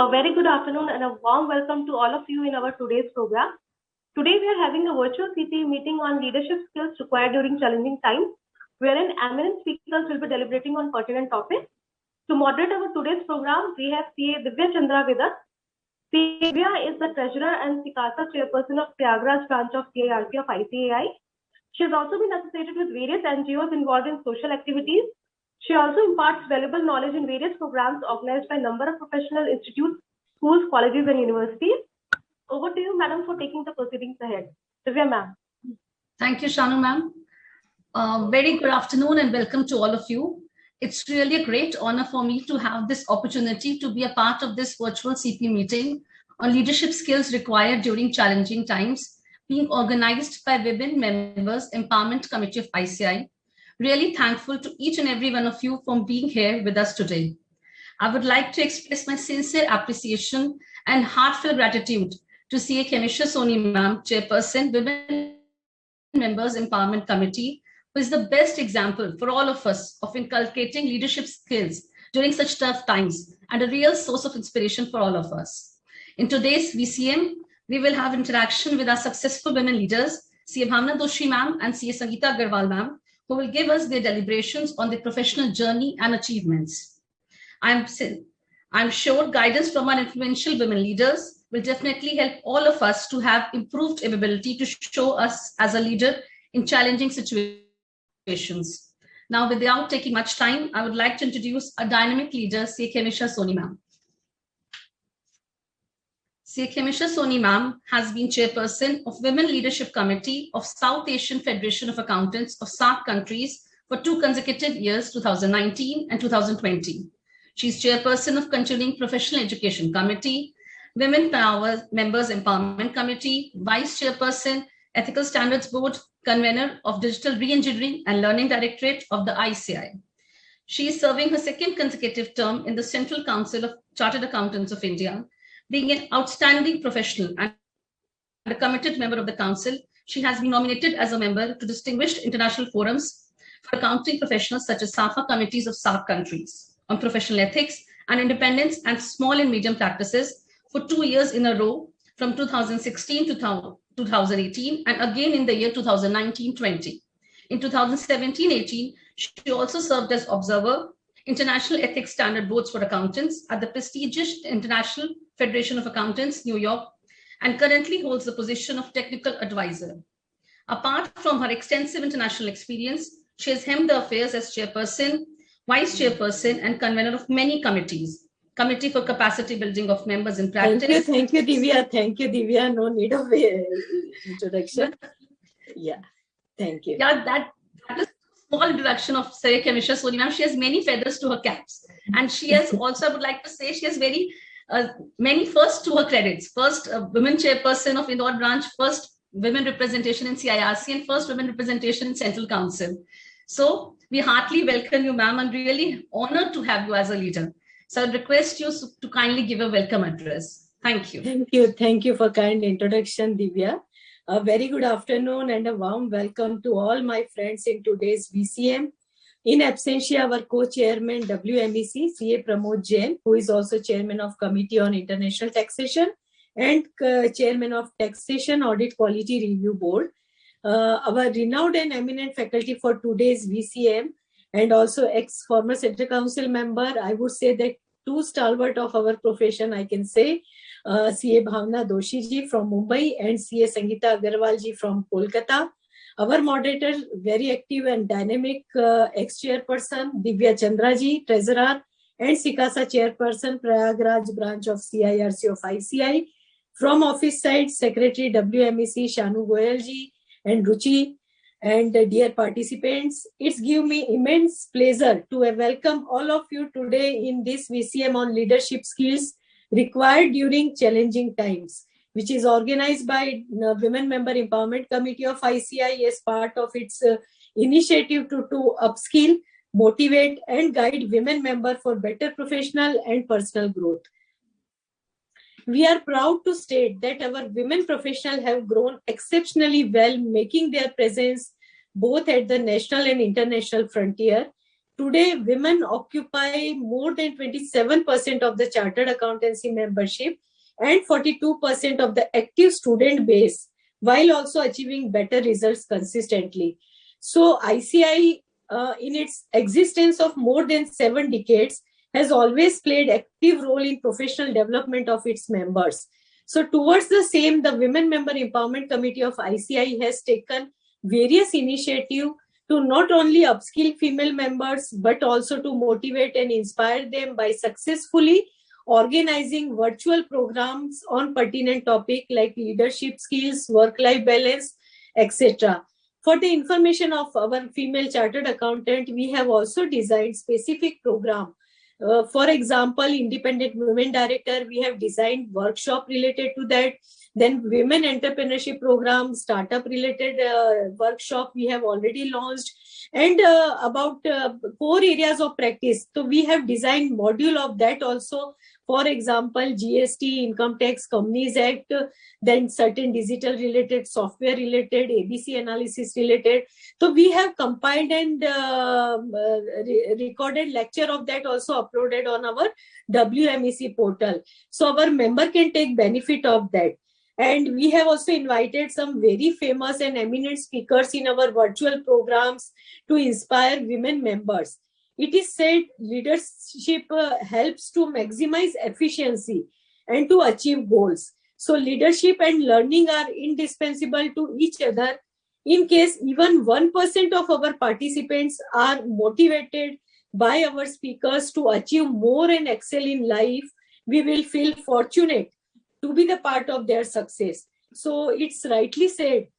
A very good afternoon and a warm welcome to all of you in our today's program. Today we are having a virtual CPE meeting on leadership skills required during challenging times, wherein eminent speakers will be deliberating on pertinent topics. To moderate our today's program, we have CA Divya Chandra with us. CA Divya is the Treasurer and CICASA Chairperson of Prayagraj branch of CIRC of ICAI. She has also been associated with various NGOs involved in social activities. She also imparts valuable knowledge in various programs organized by a number of professional institutes, schools, colleges, and universities. Over to you, madam, for taking the proceedings ahead. Divya, ma'am. Thank you, Shanu, ma'am. Very good afternoon and welcome to all of you. It's really a great honor for me to have this opportunity to be a part of this virtual CPE meeting on leadership skills required during challenging times, being organized by Women Members Empowerment Committee of ICAI. Really thankful to each and every one of you for being here with us today. I would like to express my sincere appreciation and heartfelt gratitude to CA Kemisha Soni ma'am, Chairperson, Women Members Empowerment Committee, who is the best example for all of us of inculcating leadership skills during such tough times and a real source of inspiration for all of us. In today's VCM, we will have interaction with our successful women leaders, CA Bhavna Doshi ma'am and CA Sangeeta Agarwal ma'am, who will give us their deliberations on their professional journey and achievements. I'm sure guidance from our influential women leaders will definitely help all of us to have improved ability to show us as a leader in challenging situations. Now, without taking much time, I would like to introduce a dynamic leader, CA Kemisha Soni ma'am. CA Kemisha Soni ma'am has been chairperson of Women Leadership Committee of South Asian Federation of Accountants of SAARC countries for 2 consecutive years, 2019 and 2020. She's chairperson of Continuing Professional Education Committee, Women Power Members Empowerment Committee, vice chairperson, Ethical Standards Board, convener of Digital Reengineering and Learning Directorate of the ICAI. She is serving her 2nd consecutive term in the Central Council of Chartered Accountants of India. Being an outstanding professional and a committed member of the council, she has been nominated as a member to distinguished international forums for accounting professionals such as SAFA committees of SAARC countries on professional ethics and independence and small and medium practices for 2 years in a row from 2016 to 2018 and again in the year 2019-20. In 2017-18, she also served as observer, International Ethics Standard Boards for Accountants at the prestigious International Federation of Accountants, New York, and currently holds the position of technical advisor. Apart from her extensive international experience, she has hemmed the affairs as chairperson, vice chairperson, and convener of many committees. Committee for Capacity Building of Members in Practice. Thank you, Divya. Thank you, Divya. No need of introduction. Yeah, thank you. Yeah, that is a small introduction of CA Kemisha Soni ma'am. She has many feathers to her caps. And she has also, I would like to say, she has many first to her credits. First, women chairperson of Indore branch, first women representation in CIRC, and first women representation in Central Council. So we heartily welcome you, ma'am. I'm really honored to have you as a leader. So I request you to kindly give a welcome address. Thank you. Thank you. Thank you for kind introduction, Divya. A very good afternoon and a warm welcome to all my friends in today's VCM. In absentia, our co-chairman WMEC, CA Pramod Jain, who is also chairman of Committee on International Taxation and chairman of Taxation Audit Quality Review Board. Our renowned and eminent faculty for today's VCM and also ex-former Central Council member, I would say that 2 stalwart of our profession, I can say, CA Bhavna Doshi ji from Mumbai and CA Sangeeta Agarwal ji from Kolkata. Our moderator, very active and dynamic ex-chairperson, Divya Chandra ji, treasurer, and CICASA chairperson, Prayagraj branch of CIRC of ICAI. From office side, Secretary WMEC, Shanu Goyal ji, and Ruchi. And dear participants, it's given me immense pleasure to welcome all of you today in this VCM on leadership skills required during challenging times, which is organized by Women Member Empowerment Committee of ICAI as part of its initiative to upskill, motivate, and guide women members for better professional and personal growth. We are proud to state that our women professionals have grown exceptionally well, making their presence both at the national and international frontier Today, women occupy more than 27% of the chartered accountancy membership and 42% of the active student base, while also achieving better results consistently. So ICAI, in its existence of more than 7 decades, has always played active role in professional development of its members. So towards the same, the Women Member Empowerment Committee of ICAI has taken various initiatives to not only upskill female members, but also to motivate and inspire them by successfully organizing virtual programs on pertinent topics like leadership skills, work-life balance, etc. For the information of our female chartered accountant, we have also designed specific program. For example, Independent Women Director, we have designed workshop related to that. Then Women Entrepreneurship Program, startup related workshop we have already launched. And about 4 areas of practice. So we have designed module of that also. For example, GST, Income Tax, Companies Act, then certain digital related, software related, ABC analysis related. So we have compiled and recorded lecture of that also uploaded on our WMEC portal. So our member can take benefit of that. And we have also invited some very famous and eminent speakers in our virtual programs to inspire women members. It is said leadership helps to maximize efficiency and to achieve goals. So leadership and learning are indispensable to each other. In case even 1% of our participants are motivated by our speakers to achieve more and excel in life, we will feel fortunate to be the part of their success. So it's rightly said,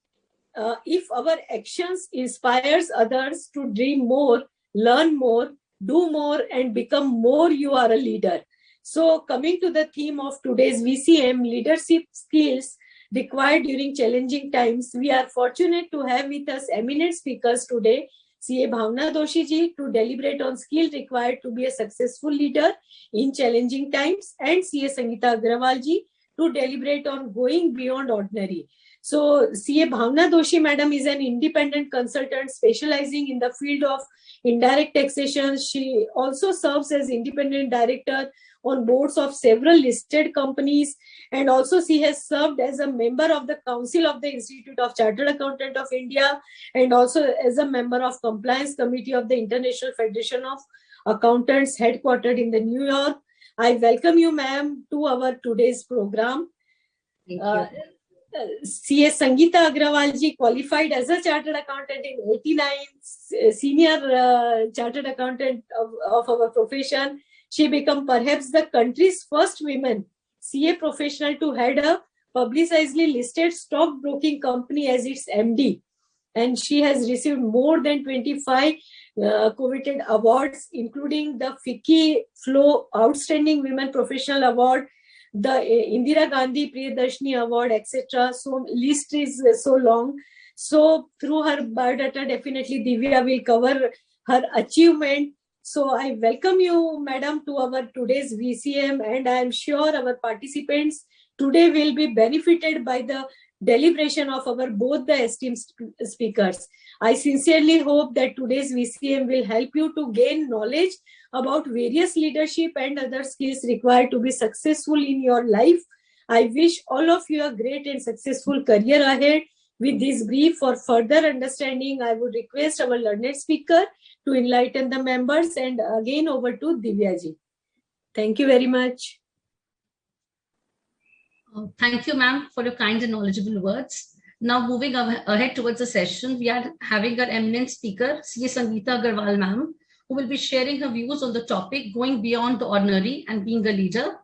if our actions inspires others to dream more, learn more, do more, and become more, you are a leader. So coming to the theme of today's VCM, leadership skills required during challenging times, we are fortunate to have with us eminent speakers today, CA Bhavna Doshi ji, to deliberate on skills required to be a successful leader in challenging times, and CA Sangeeta Agrawal ji, to deliberate on going beyond ordinary. So CA Bhavna Doshi madam is an independent consultant specializing in the field of indirect taxation. She also serves as independent director on boards of several listed companies, and also she has served as a member of the Council of the Institute of Chartered Accountant of India, and also as a member of Compliance Committee of the International Federation of Accountants headquartered in the New York. I welcome you, ma'am, to our today's program. Thank you. CA Sangeeta Agrawal ji qualified as a chartered accountant in 89, senior chartered accountant of our profession. She became perhaps the country's first woman CA professional to head a publicizedly listed stockbroking company as its MD. And she has received more than 25 coveted awards, including the FICCI Flow Outstanding Women Professional Award, the Indira Gandhi Priyadarshini Award, etc. So list is so long. So through her biodata, definitely Divya will cover her achievement. So I welcome you, madam, to our today's VCM, and I am sure our participants today will be benefited by the deliberation of our both the esteemed speakers. I sincerely hope that today's VCM will help you to gain knowledge about various leadership and other skills required to be successful in your life. I wish all of you a great and successful career ahead. With this brief, for further understanding, I would request our learned speaker to enlighten the members, and again over to Divya ji. Thank you very much. Thank you, ma'am, for your kind and knowledgeable words. Now, moving ahead towards the session, we are having our eminent speaker, CA Sangeeta Agrawal, ma'am, who will be sharing her views on the topic, going beyond the ordinary and being a leader.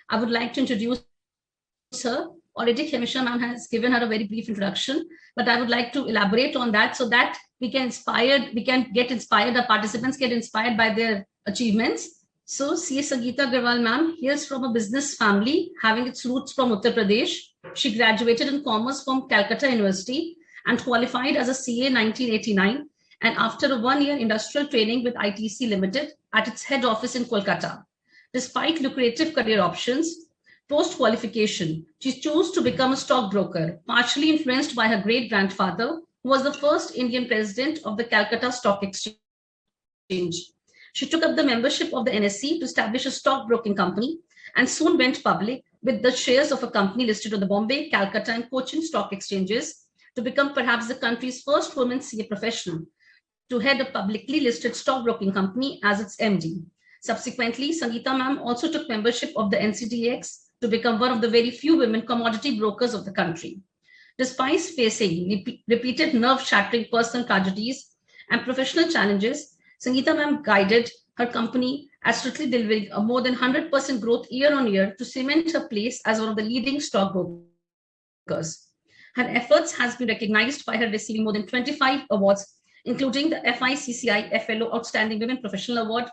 I would like to introduce her. Already, Khamisha ma'am has given her a very brief introduction, but I would like to elaborate on that so that we can get inspired, the participants get inspired by their achievements. So, CA Sangeeta Agrawal ma'am hails from a business family having its roots from Uttar Pradesh. She graduated in commerce from Calcutta University and qualified as a CA in 1989. And after a 1-year industrial training with ITC Limited at its head office in Kolkata. Despite lucrative career options, post-qualification, she chose to become a stockbroker, partially influenced by her great-grandfather, who was the first Indian president of the Calcutta Stock Exchange. She took up the membership of the NSE to establish a stockbroking company and soon went public with the shares of a company listed on the Bombay, Calcutta, and Cochin stock exchanges to become perhaps the country's first woman CA professional to head a publicly listed stockbroking company as its MD. Subsequently, Sangeeta ma'am also took membership of the NCDX to become one of the very few women commodity brokers of the country. Despite facing repeated nerve-shattering personal tragedies and professional challenges, Sangeeta ma'am guided her company at strictly delivering a more than 100% growth year on year to cement her place as one of the leading stockbrokers. Her efforts has been recognized by her receiving more than 25 awards, including the ICAI FLO Outstanding Women Professional Award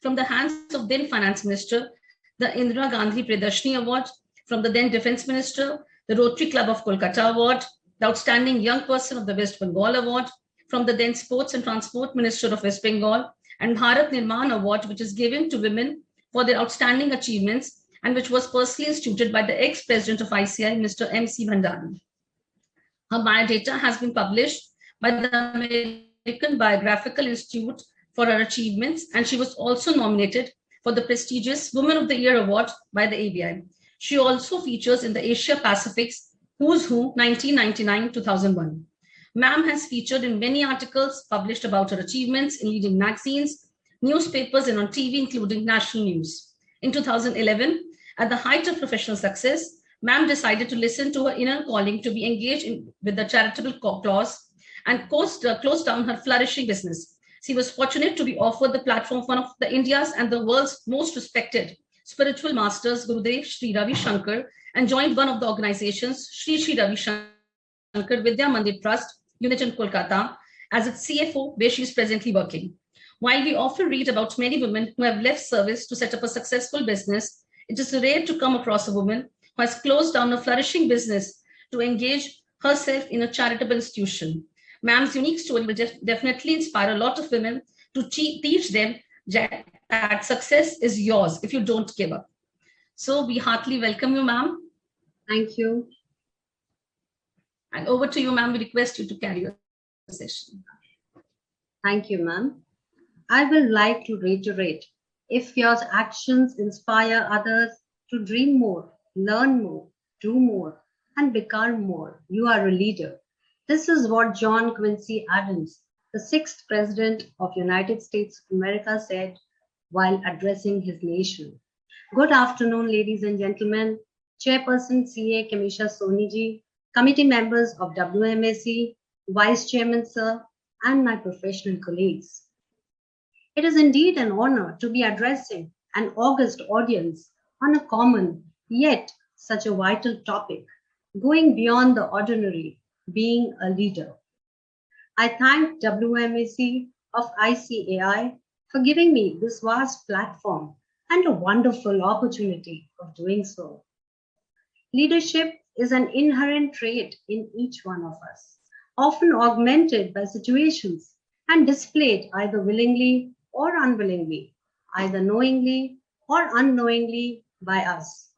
from the hands of then Finance Minister, the Indira Gandhi Priyadarshini Award from the then Defense Minister, the Rotary Club of Kolkata Award, the Outstanding Young Person of the West Bengal Award from the then Sports and Transport Minister of West Bengal, and Bharat Nirman Award, which is given to women for their outstanding achievements and which was personally instituted by the ex-president of ICAI, Mr. M.C. Bhandari. Her biodata has been published by the American Biographical Institute for her achievements, and she was also nominated for the prestigious Woman of the Year Award by the ABI. She also features in the Asia Pacific's Who's Who 1999-2001. Ma'am has featured in many articles published about her achievements in leading magazines, newspapers, and on TV, including national news. In 2011, at the height of professional success, Ma'am decided to listen to her inner calling to be engaged with the charitable cause and closed down her flourishing business. She was fortunate to be offered the platform of one of the India's and the world's most respected spiritual masters, Gurudev Sri Ravi Shankar, and joined one of the organizations, Sri Ravi Shankar Vidya Mandir Trust, unit in Kolkata, as its CFO, where she is presently working. While we often read about many women who have left service to set up a successful business, it is rare to come across a woman who has closed down a flourishing business to engage herself in a charitable institution. Ma'am's unique story will definitely inspire a lot of women to teach them that success is yours if you don't give up. So we heartily welcome you, ma'am. Thank you. And over to you, ma'am. We request you to carry your session. Thank you, ma'am. I will like to reiterate, if your actions inspire others to dream more, learn more, do more, and become more, you are a leader. This is what John Quincy Adams, the 6th President of United States of America, said while addressing his nation. Good afternoon, ladies and gentlemen. Chairperson CA Kamisha Soniji, committee members of WMAC, Vice Chairman Sir, and my professional colleagues. It is indeed an honor to be addressing an august audience on a common yet such a vital topic, going beyond the ordinary, being a leader. I thank WMAC of ICAI for giving me this vast platform and a wonderful opportunity of doing so. Leadership is an inherent trait in each one of us, often augmented by situations and displayed either willingly or unwillingly, either knowingly or unknowingly by us.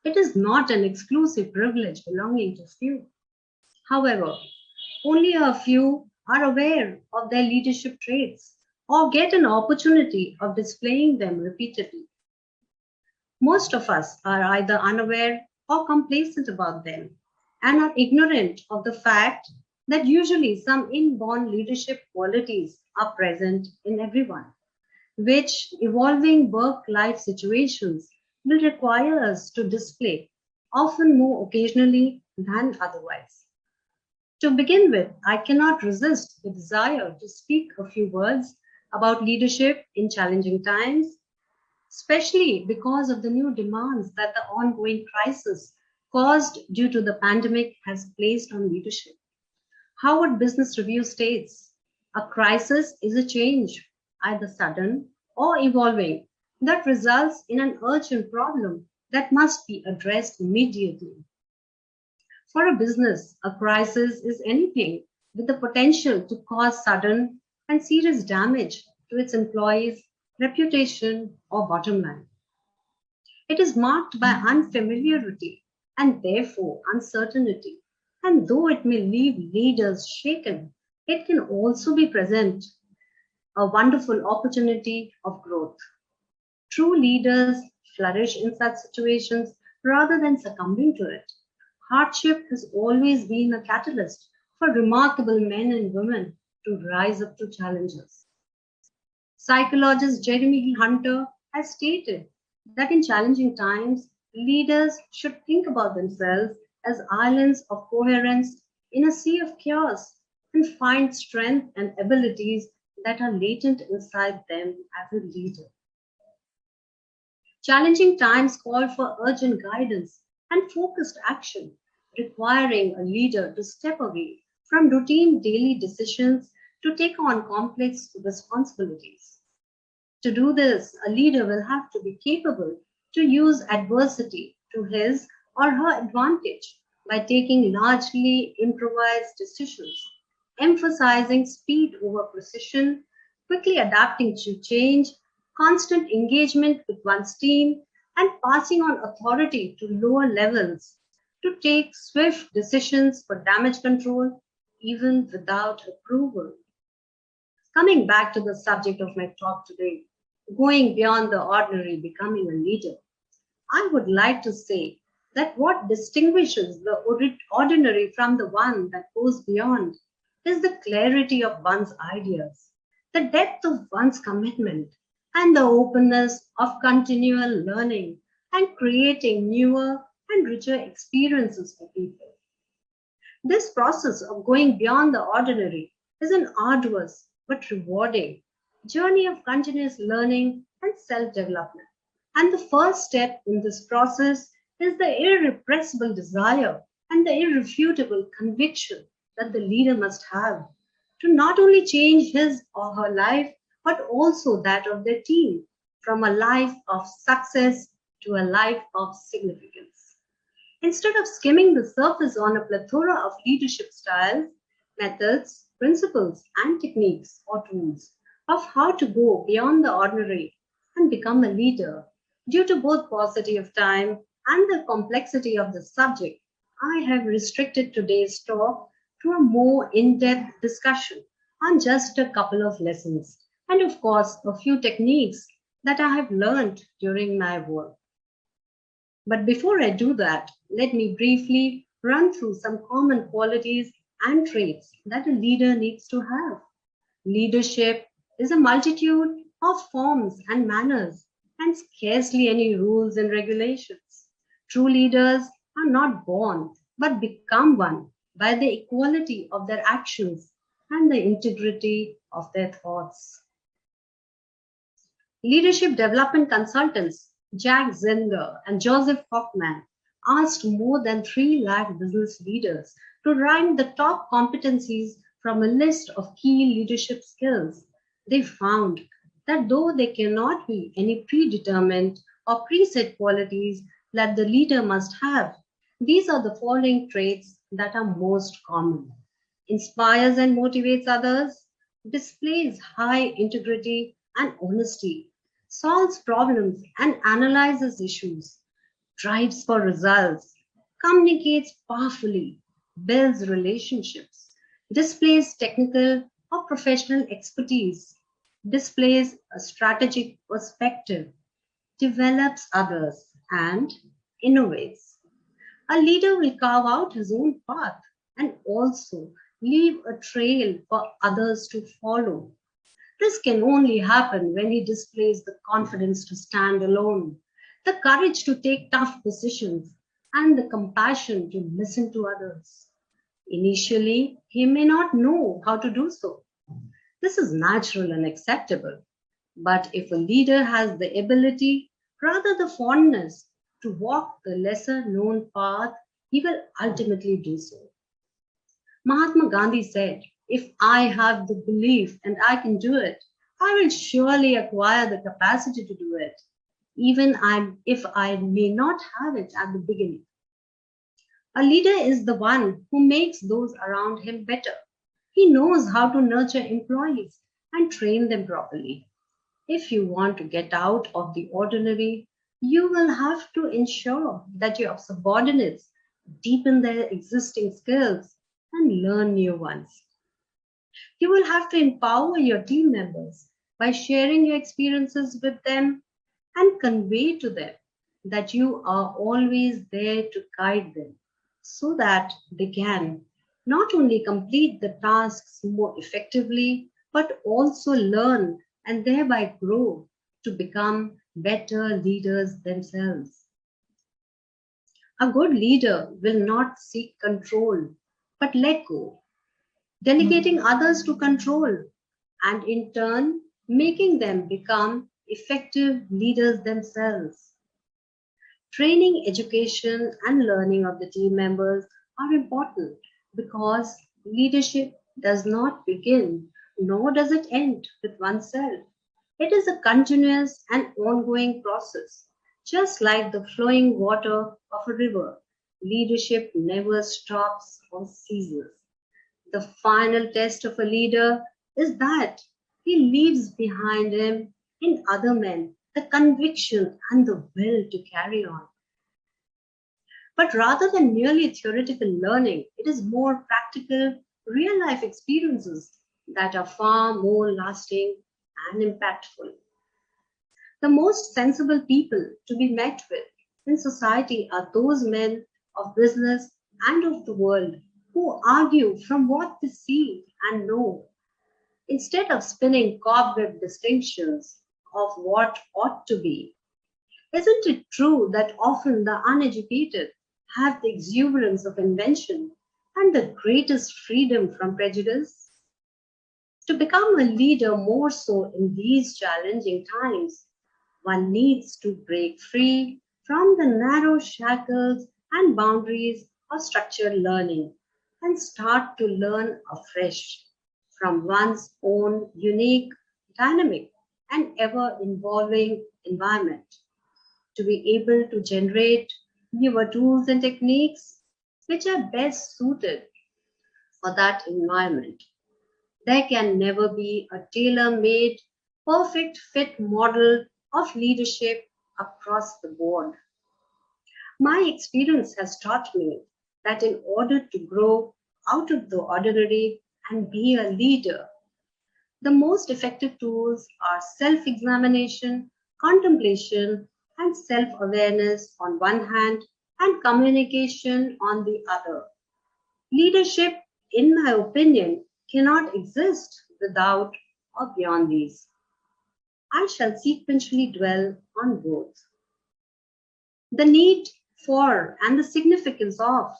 It is not an exclusive privilege belonging to few. However, only a few are aware of their leadership traits or get an opportunity of displaying them repeatedly. Most of us are either unaware or complacent about them and are ignorant of the fact that usually some inborn leadership qualities are present in everyone, which evolving work-life situations will require us to display, often more occasionally than otherwise. To begin with, I cannot resist the desire to speak a few words about leadership in challenging times, especially because of the new demands that the ongoing crisis caused due to the pandemic has placed on leadership. Harvard Business Review states, a crisis is a change, either sudden or evolving, that results in an urgent problem that must be addressed immediately. For a business, a crisis is anything with the potential to cause sudden and serious damage to its employees, reputation, or bottom line. It is marked by unfamiliarity and therefore uncertainty. And though it may leave leaders shaken, it can also be present a wonderful opportunity of growth. True leaders flourish in such situations rather than succumbing to it. Hardship has always been a catalyst for remarkable men and women to rise up to challenges. Psychologist Jeremy Hunter has stated that in challenging times, leaders should think about themselves as islands of coherence in a sea of chaos and find strength and abilities that are latent inside them as a leader. Challenging times call for urgent guidance and focused action, requiring a leader to step away from routine daily decisions to take on complex responsibilities. To do this, a leader will have to be capable to use adversity to his or her advantage by taking largely improvised decisions, emphasizing speed over precision, quickly adapting to change, constant engagement with one's team, and passing on authority to lower levels to take swift decisions for damage control, even without approval. Coming back to the subject of my talk today, going beyond the ordinary, becoming a leader, I would like to say that what distinguishes the ordinary from the one that goes beyond is the clarity of one's ideas, the depth of one's commitment, and the openness of continual learning and creating newer and richer experiences for people. This process of going beyond the ordinary is an arduous but rewarding journey of continuous learning and self-development. And the first step in this process is the irrepressible desire and the irrefutable conviction that the leader must have to not only change his or her life, but also that of their team from a life of success to a life of significance. Instead of skimming the surface on a plethora of leadership styles, methods, principles, and techniques or tools of how to go beyond the ordinary and become a leader, due to both paucity of time and the complexity of the subject, I have restricted today's talk to a more in-depth discussion on just a couple of lessons and of course a few techniques that I have learned during my work. But before I do that, let me briefly run through some common qualities and traits that a leader needs to have. Leadership is a multitude of forms and manners and scarcely any rules and regulations. True leaders are not born but become one by the equality of their actions and the integrity of their thoughts. Leadership development consultants Jack Zender and Joseph Hoffman asked more than 3 lakh business leaders to rank the top competencies from a list of key leadership skills. They found that though there cannot be any predetermined or preset qualities that the leader must have, these are the following traits that are most common. Inspires and motivates others, displays high integrity and honesty, solves problems and analyzes issues, strives for results, communicates powerfully, builds relationships, displays technical or professional expertise, displays a strategic perspective, develops others, and innovates. A leader will carve out his own path and also leave a trail for others to follow. This can only happen when he displays the confidence to stand alone, the courage to take tough decisions, and the compassion to listen to others. Initially, he may not know how to do so. This is natural and acceptable. But if a leader has the ability, rather the fondness, to walk the lesser known path, he will ultimately do so. Mahatma Gandhi said, "If I have the belief and I can do it, I will surely acquire the capacity to do it, even if I may not have it at the beginning." A leader is the one who makes those around him better. He knows how to nurture employees and train them properly. If you want to get out of the ordinary, you will have to ensure that your subordinates deepen their existing skills and learn new ones. You will have to empower your team members by sharing your experiences with them and convey to them that you are always there to guide them so that they can not only complete the tasks more effectively, but also learn and thereby grow to become better leaders themselves. A good leader will not seek control, but let go, delegating others to control, and in turn, making them become effective leaders themselves. Training, education, and learning of the team members are important because leadership does not begin nor does it end with oneself. It is a continuous and ongoing process. Just like the flowing water of a river, leadership never stops or ceases. The final test of a leader is that he leaves behind him in other men the conviction and the will to carry on. But rather than merely theoretical learning, it is more practical, real life experiences that are far more lasting and impactful. The most sensible people to be met with in society are those men of business and of the world who argue from what they see and know, instead of spinning cobweb distinctions of what ought to be. Isn't it true that often the uneducated have the exuberance of invention and the greatest freedom from prejudice? To become a leader more so in these challenging times, one needs to break free from the narrow shackles and boundaries of structured learning and start to learn afresh from one's own unique, dynamic, and ever-evolving environment to be able to generate newer tools and techniques which are best suited for that environment. There can never be a tailor-made, perfect fit model of leadership across the board. My experience has taught me that in order to grow out of the ordinary and be a leader, the most effective tools are self-examination, contemplation, and self-awareness on one hand, and communication on the other. Leadership, in my opinion, cannot exist without or beyond these. I shall sequentially dwell on both. The need for and the significance of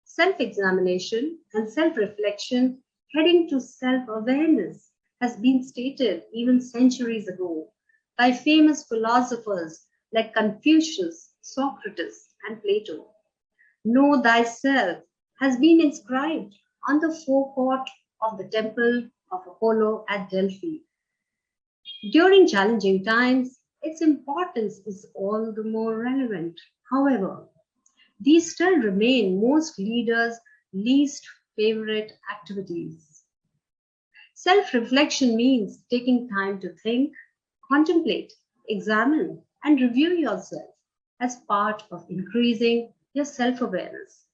self-examination and self-reflection heading to self-awareness has been stated even centuries ago by famous philosophers like Confucius, Socrates, and Plato. Know thyself has been inscribed on the forecourt of the temple of Apollo at Delphi. During challenging times, its importance is all the more relevant. However, these still remain most leaders' least favorite activities. Self-reflection means taking time to think, contemplate, examine, and review yourself as part of increasing your self-awareness.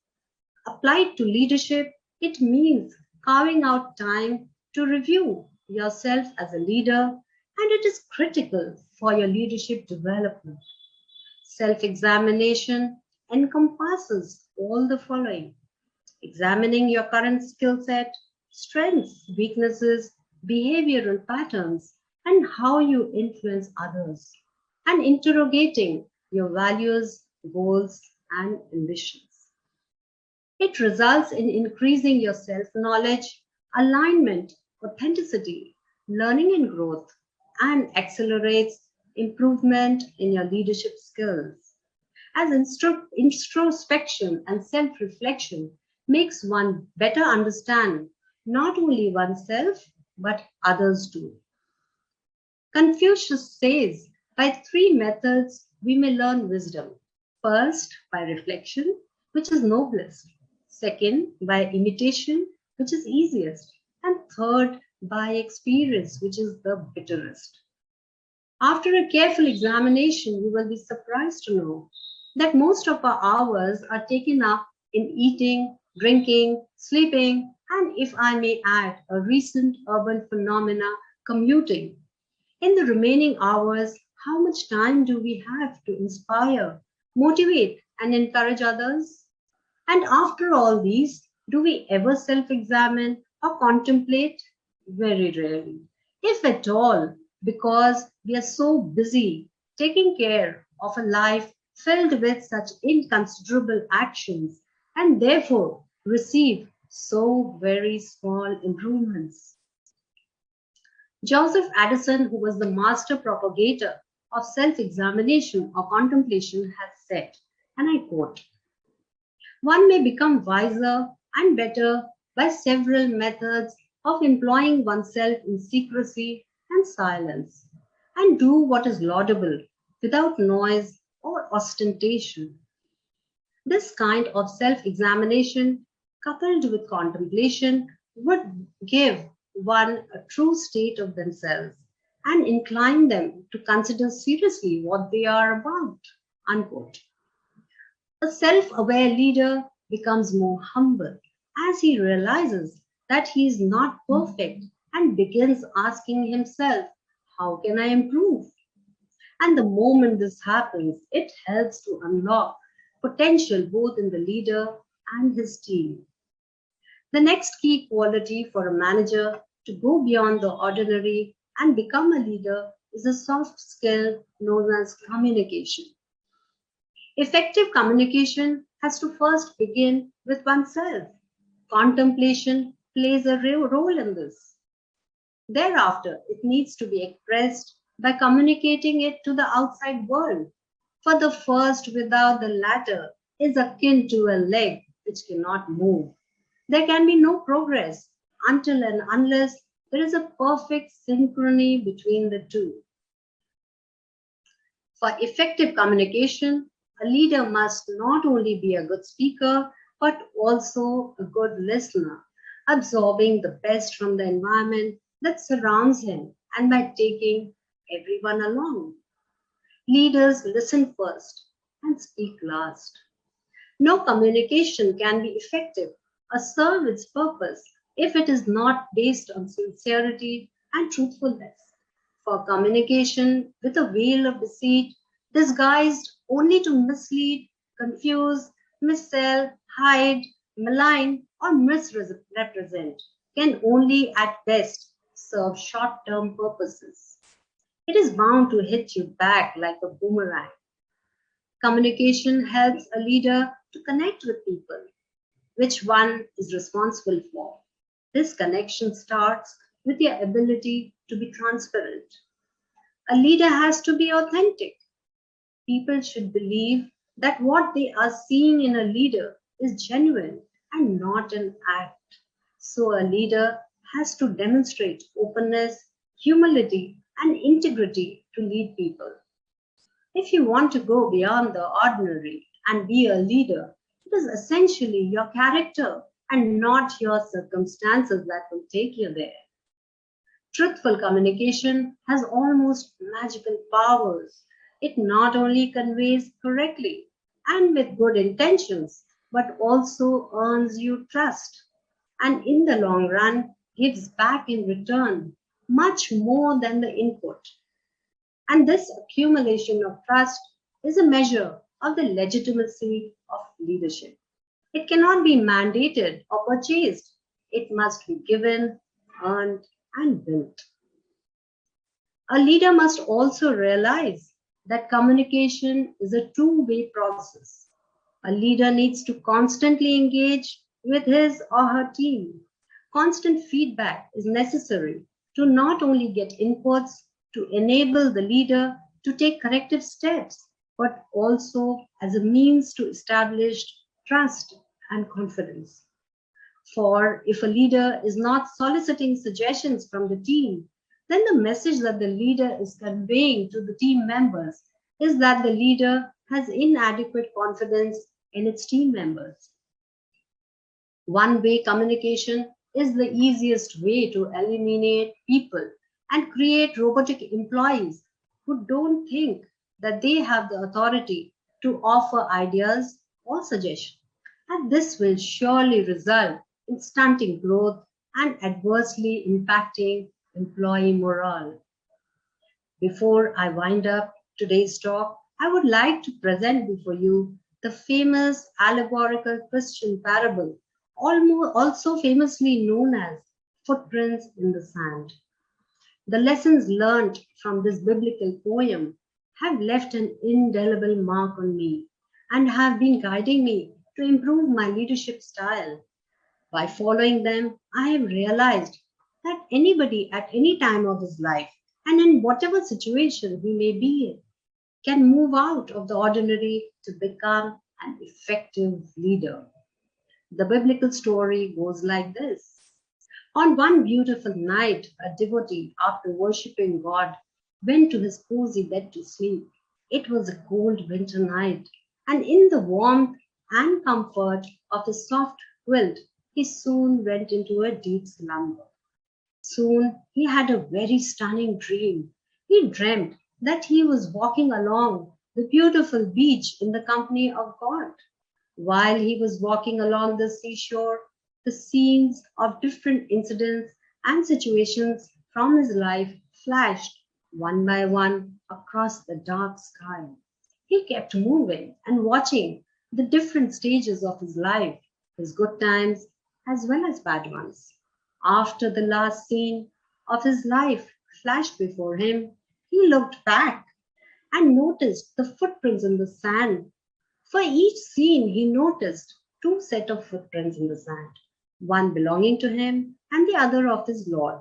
Applied to leadership, it means carving out time to review yourself as a leader, and it is critical for your leadership development. Self-examination encompasses all the following: examining your current skill set, strengths, weaknesses, behavioral patterns, and how you influence others, and interrogating your values, goals, and ambitions. It results in increasing your self-knowledge, alignment, authenticity, learning and growth, and accelerates improvement in your leadership skills. As introspection and self-reflection makes one better understand not only oneself but others too. Confucius says, by three methods we may learn wisdom. First, by reflection, which is noblest. Second, by imitation, which is easiest. And third, by experience, which is the bitterest. After a careful examination, you will be surprised to know that most of our hours are taken up in eating, drinking, sleeping, And if I may add a recent urban phenomena, commuting. In the remaining hours, how much time do we have to inspire, motivate, and encourage others? And after all these, do we ever self-examine or contemplate? Very rarely, if at all, because we are so busy taking care of a life filled with such inconsiderable actions and therefore receive so very small improvements. Joseph Addison, who was the master propagator of self-examination or contemplation, has said, and I quote, "One may become wiser and better by several methods of employing oneself in secrecy and silence, and do what is laudable without noise or ostentation. This kind of self-examination, coupled with contemplation, would give one a true state of themselves and incline them to consider seriously what they are about." Unquote. A self-aware leader becomes more humble as he realizes that he is not perfect and begins asking himself, how can I improve? And the moment this happens, it helps to unlock potential both in the leader and his team. The next key quality for a manager to go beyond the ordinary and become a leader is a soft skill known as communication. Effective communication has to first begin with oneself. Contemplation plays a real role in this. Thereafter, it needs to be expressed by communicating it to the outside world. For the first without the latter is akin to a leg which cannot move. There can be no progress until and unless there is a perfect synchrony between the two. For effective communication, a leader must not only be a good speaker, but also a good listener, absorbing the best from the environment that surrounds him and by taking everyone along. Leaders listen first and speak last. No communication can be effective or serve its purpose if it is not based on sincerity and truthfulness. For communication with a veil of deceit, disguised only to mislead, confuse, missell, hide, malign, or misrepresent, can only at best serve short-term purposes. It is bound to hit you back like a boomerang. Communication helps a leader to connect with people, which one is responsible for. This connection starts with your ability to be transparent. A leader has to be authentic. People should believe that what they are seeing in a leader is genuine and not an act. So a leader has to demonstrate openness, humility, and integrity to lead people. If you want to go beyond the ordinary and be a leader, it is essentially your character and not your circumstances that will take you there. Truthful communication has almost magical powers. It not only conveys correctly and with good intentions, but also earns you trust, and in the long run gives back in return much more than the input. And this accumulation of trust is a measure of the legitimacy of leadership. It cannot be mandated or purchased. It must be given, earned, and built. A leader must also realize that communication is a two-way process. A leader needs to constantly engage with his or her team. Constant feedback is necessary to not only get inputs to enable the leader to take corrective steps, but also as a means to establish trust and confidence. For if a leader is not soliciting suggestions from the team, then the message that the leader is conveying to the team members is that the leader has inadequate confidence in its team members. One-way communication is the easiest way to eliminate people and create robotic employees who don't think that they have the authority to offer ideas or suggestions. And this will surely result in stunting growth and adversely impacting employee morale. Before I wind up today's talk, I would like to present before you the famous allegorical Christian parable, also famously known as Footprints in the Sand. The lessons learned from this biblical poem have left an indelible mark on me and have been guiding me to improve my leadership style. By following them, I have realized that anybody at any time of his life and in whatever situation he may be in can move out of the ordinary to become an effective leader. The biblical story goes like this. On one beautiful night, a devotee, after worshipping God, went to his cozy bed to sleep. It was a cold winter night, and in the warmth and comfort of his soft quilt, he soon went into a deep slumber. Soon he had a very stunning dream. He dreamt that he was walking along the beautiful beach in the company of God. While he was walking along the seashore, the scenes of different incidents and situations from his life flashed one by one across the dark sky. He kept moving and watching the different stages of his life, his good times as well as bad ones. After the last scene of his life flashed before him, he looked back and noticed the footprints in the sand. For each scene, he noticed two sets of footprints in the sand, one belonging to him and the other of his Lord.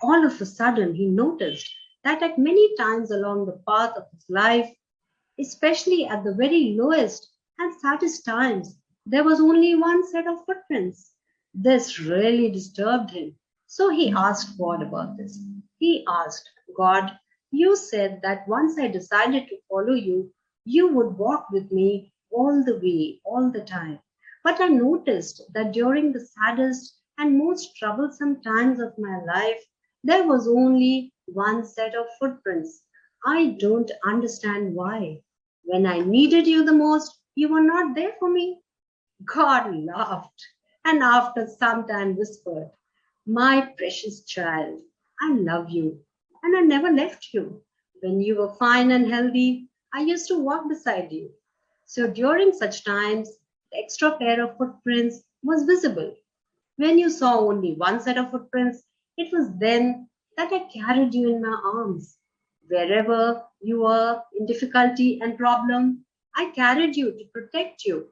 All of a sudden, he noticed that at many times along the path of his life, especially at the very lowest and saddest times, there was only one set of footprints. This really disturbed him. So he asked God about this. He asked, God, you said that once I decided to follow you, you would walk with me all the way, all the time. But I noticed that during the saddest and most troublesome times of my life, there was only one set of footprints. I don't understand why. When I needed you the most, you were not there for me. God laughed and after some time whispered, my precious child, I love you and I never left you. When you were fine and healthy, I used to walk beside you. So during such times, the extra pair of footprints was visible. When you saw only one set of footprints, it was then that I carried you in my arms. Wherever you were in difficulty and problem, I carried you to protect you.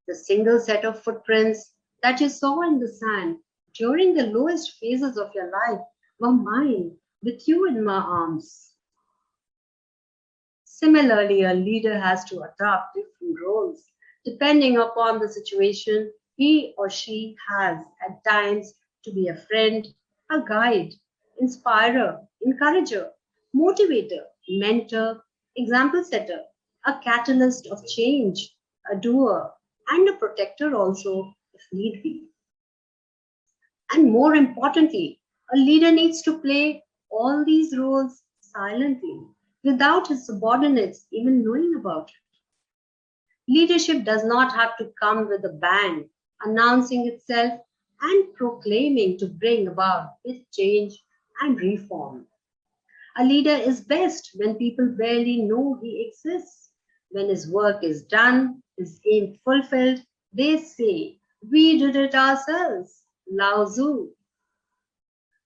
The single set of footprints that you saw in the sand during the lowest phases of your life were mine, with you in my arms. Similarly, a leader has to adopt different roles depending upon the situation he or she has at times to be a friend, a guide, inspirer, encourager, motivator, mentor, example setter, a catalyst of change, a doer, and a protector also if need be. And more importantly, a leader needs to play all these roles silently without his subordinates even knowing about it. Leadership does not have to come with a bang, announcing itself and proclaiming to bring about its change and reform. A leader is best when people barely know he exists. When his work is done, his aim fulfilled, they say, we did it ourselves. Lao Tzu.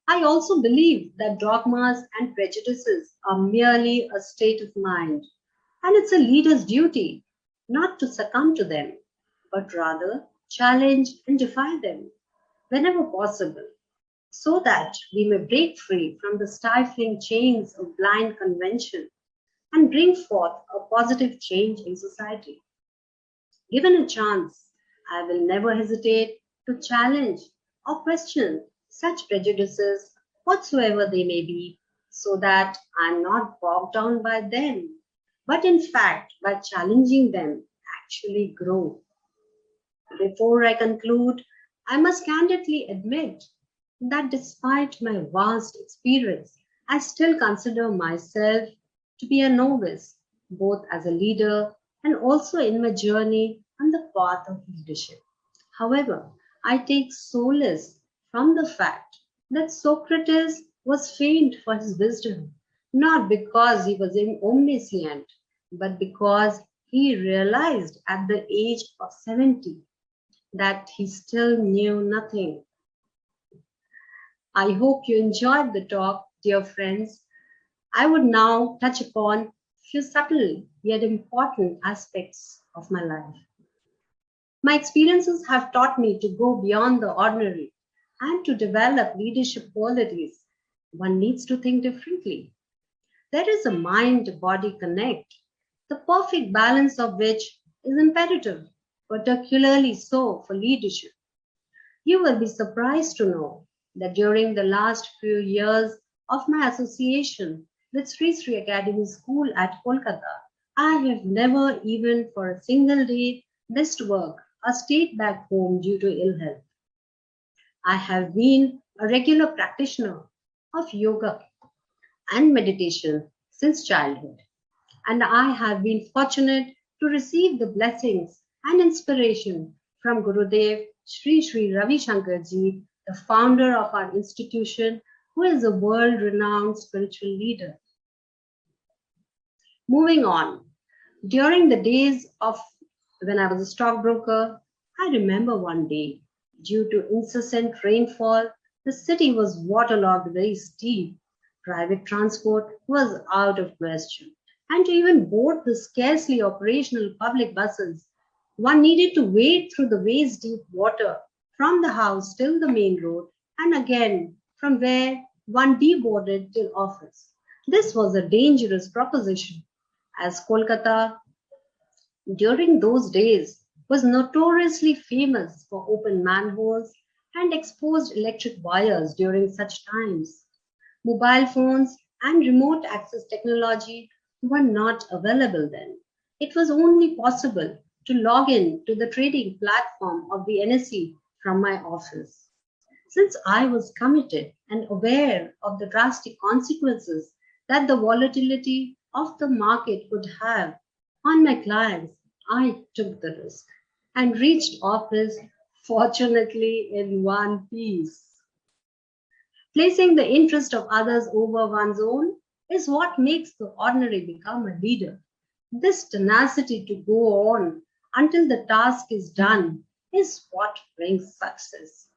I also believe that dogmas and prejudices are merely a state of mind, and it's a leader's duty not to succumb to them, but rather challenge and defy them whenever possible, so that we may break free from the stifling chains of blind convention and bring forth a positive change in society. Given a chance, I will never hesitate to challenge or question such prejudices, whatsoever they may be, so that I am not bogged down by them, but in fact, by challenging them, actually grow. Before I conclude, I must candidly admit that despite my vast experience, I still consider myself to be a novice, both as a leader and also in my journey on the path of leadership. However, I take solace from the fact that Socrates was famed for his wisdom, not because he was omniscient, but because he realized at the age of 70 that he still knew nothing. I hope you enjoyed the talk, dear friends. I would now touch upon few subtle yet important aspects of my life. My experiences have taught me to go beyond the ordinary and to develop leadership qualities. One needs to think differently. There is a mind-body connect, the perfect balance of which is imperative, particularly so for leadership. You will be surprised to know that during the last few years of my association with Sri Sri Academy School at Kolkata, I have never even for a single day missed work or stayed back home due to ill health. I have been a regular practitioner of yoga and meditation since childhood, and I have been fortunate to receive the blessings and inspiration from Gurudev Sri Sri Ravi Shankar Ji, the founder of our institution, who is a world-renowned spiritual leader. Moving on, during the days of when I was a stockbroker, I remember one day, due to incessant rainfall, the city was waterlogged very steep. Private transport was out of question. And to even board the scarcely operational public buses, one needed to wade through the waist deep water from the house till the main road and again from where one deboarded till office. This was a dangerous proposition, as Kolkata during those days was notoriously famous for open manholes and exposed electric wires during such times. Mobile phones and remote access technology were not available then. It was only possible to log in to the trading platform of the NSE from my office. Since I was committed and aware of the drastic consequences that the volatility of the market would have on my clients, I took the risk and reached office fortunately in one piece. Placing the interest of others over one's own is what makes the ordinary become a leader. This tenacity to go on until the task is done is what brings success.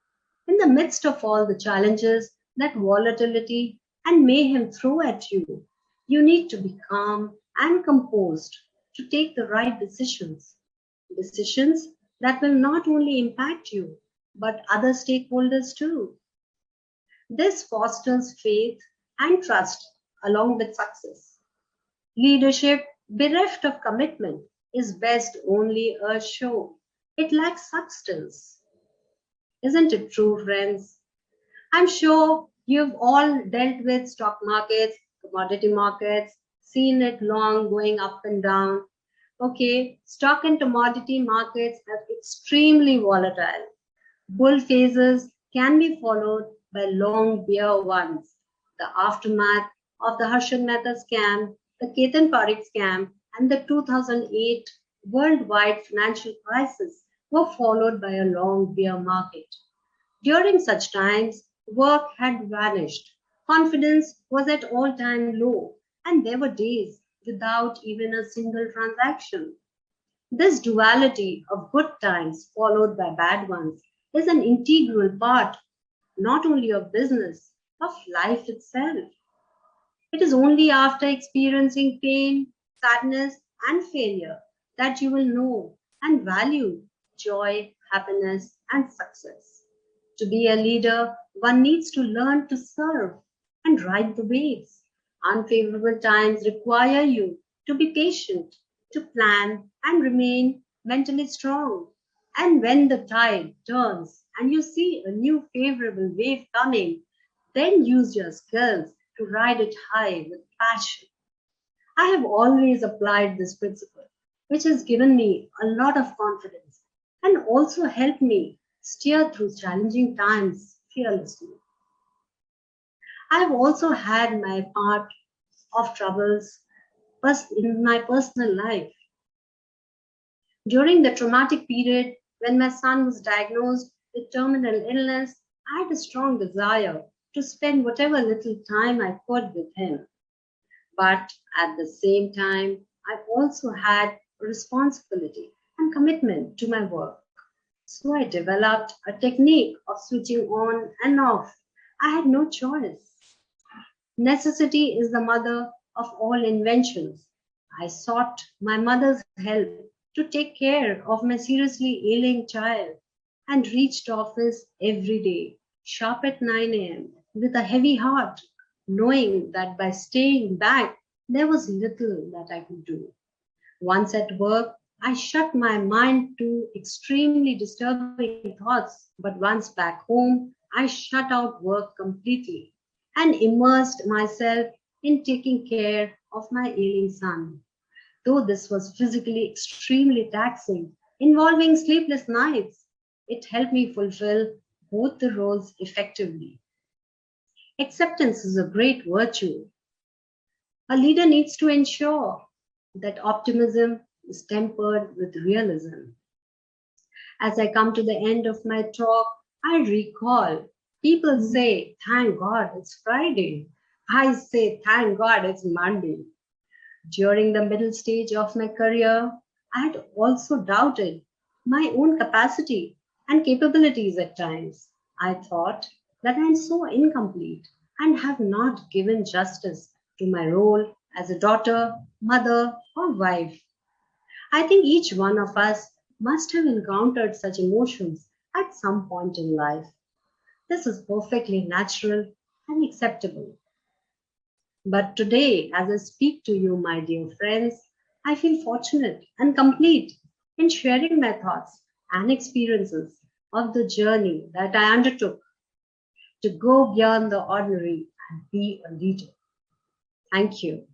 In the midst of all the challenges that volatility and mayhem throw at you, you need to be calm and composed to take the right decisions. Decisions that will not only impact you, but other stakeholders too. This fosters faith and trust along with success. Leadership bereft of commitment is best only a show. It lacks substance. Isn't it true, friends? I'm sure you've all dealt with stock markets, commodity markets, seen it long going up and down. Okay, stock and commodity markets are extremely volatile. Bull phases can be followed by long bear ones. The aftermath of the Harshad Mehta scam, the Ketan Parikh scam, and the 2008 worldwide financial crisis were followed by a long bear market. During such times, work had vanished, confidence was at all-time low, and there were days without even a single transaction. This duality of good times followed by bad ones is an integral part not only of business, of life itself. It is only after experiencing pain, sadness, and failure that you will know and value joy, happiness, and success. To be a leader, one needs to learn to serve and ride the waves. Unfavorable times require you to be patient, to plan, and remain mentally strong. And when the tide turns and you see a new favorable wave coming, then use your skills to ride it high with passion. I have always applied this principle, which has given me a lot of confidence and also helped me steer through challenging times fearlessly. I have also had my part of troubles in my personal life. During the traumatic period when my son was diagnosed with terminal illness, I had a strong desire to spend whatever little time I could with him. But at the same time, I also had a responsibility and commitment to my work. So I developed a technique of switching on and off. I had no choice. Necessity is the mother of all inventions. I sought my mother's help to take care of my seriously ailing child and reached office every day, sharp at 9 a.m., with a heavy heart, knowing that by staying back, there was little that I could do. Once at work, I shut my mind to extremely disturbing thoughts, but once back home, I shut out work completely and immersed myself in taking care of my ailing son. Though this was physically extremely taxing, involving sleepless nights, it helped me fulfill both the roles effectively. Acceptance is a great virtue. A leader needs to ensure that optimism is tempered with realism. As I come to the end of my talk, I recall people say, "Thank God it's Friday." I say, "Thank God it's Monday." During the middle stage of my career, I had also doubted my own capacity and capabilities at times. I thought that I am so incomplete and have not given justice to my role as a daughter, mother, or wife. I think each one of us must have encountered such emotions at some point in life. This is perfectly natural and acceptable. But today, as I speak to you, my dear friends, I feel fortunate and complete in sharing my thoughts and experiences of the journey that I undertook to go beyond the ordinary and be a leader. Thank you.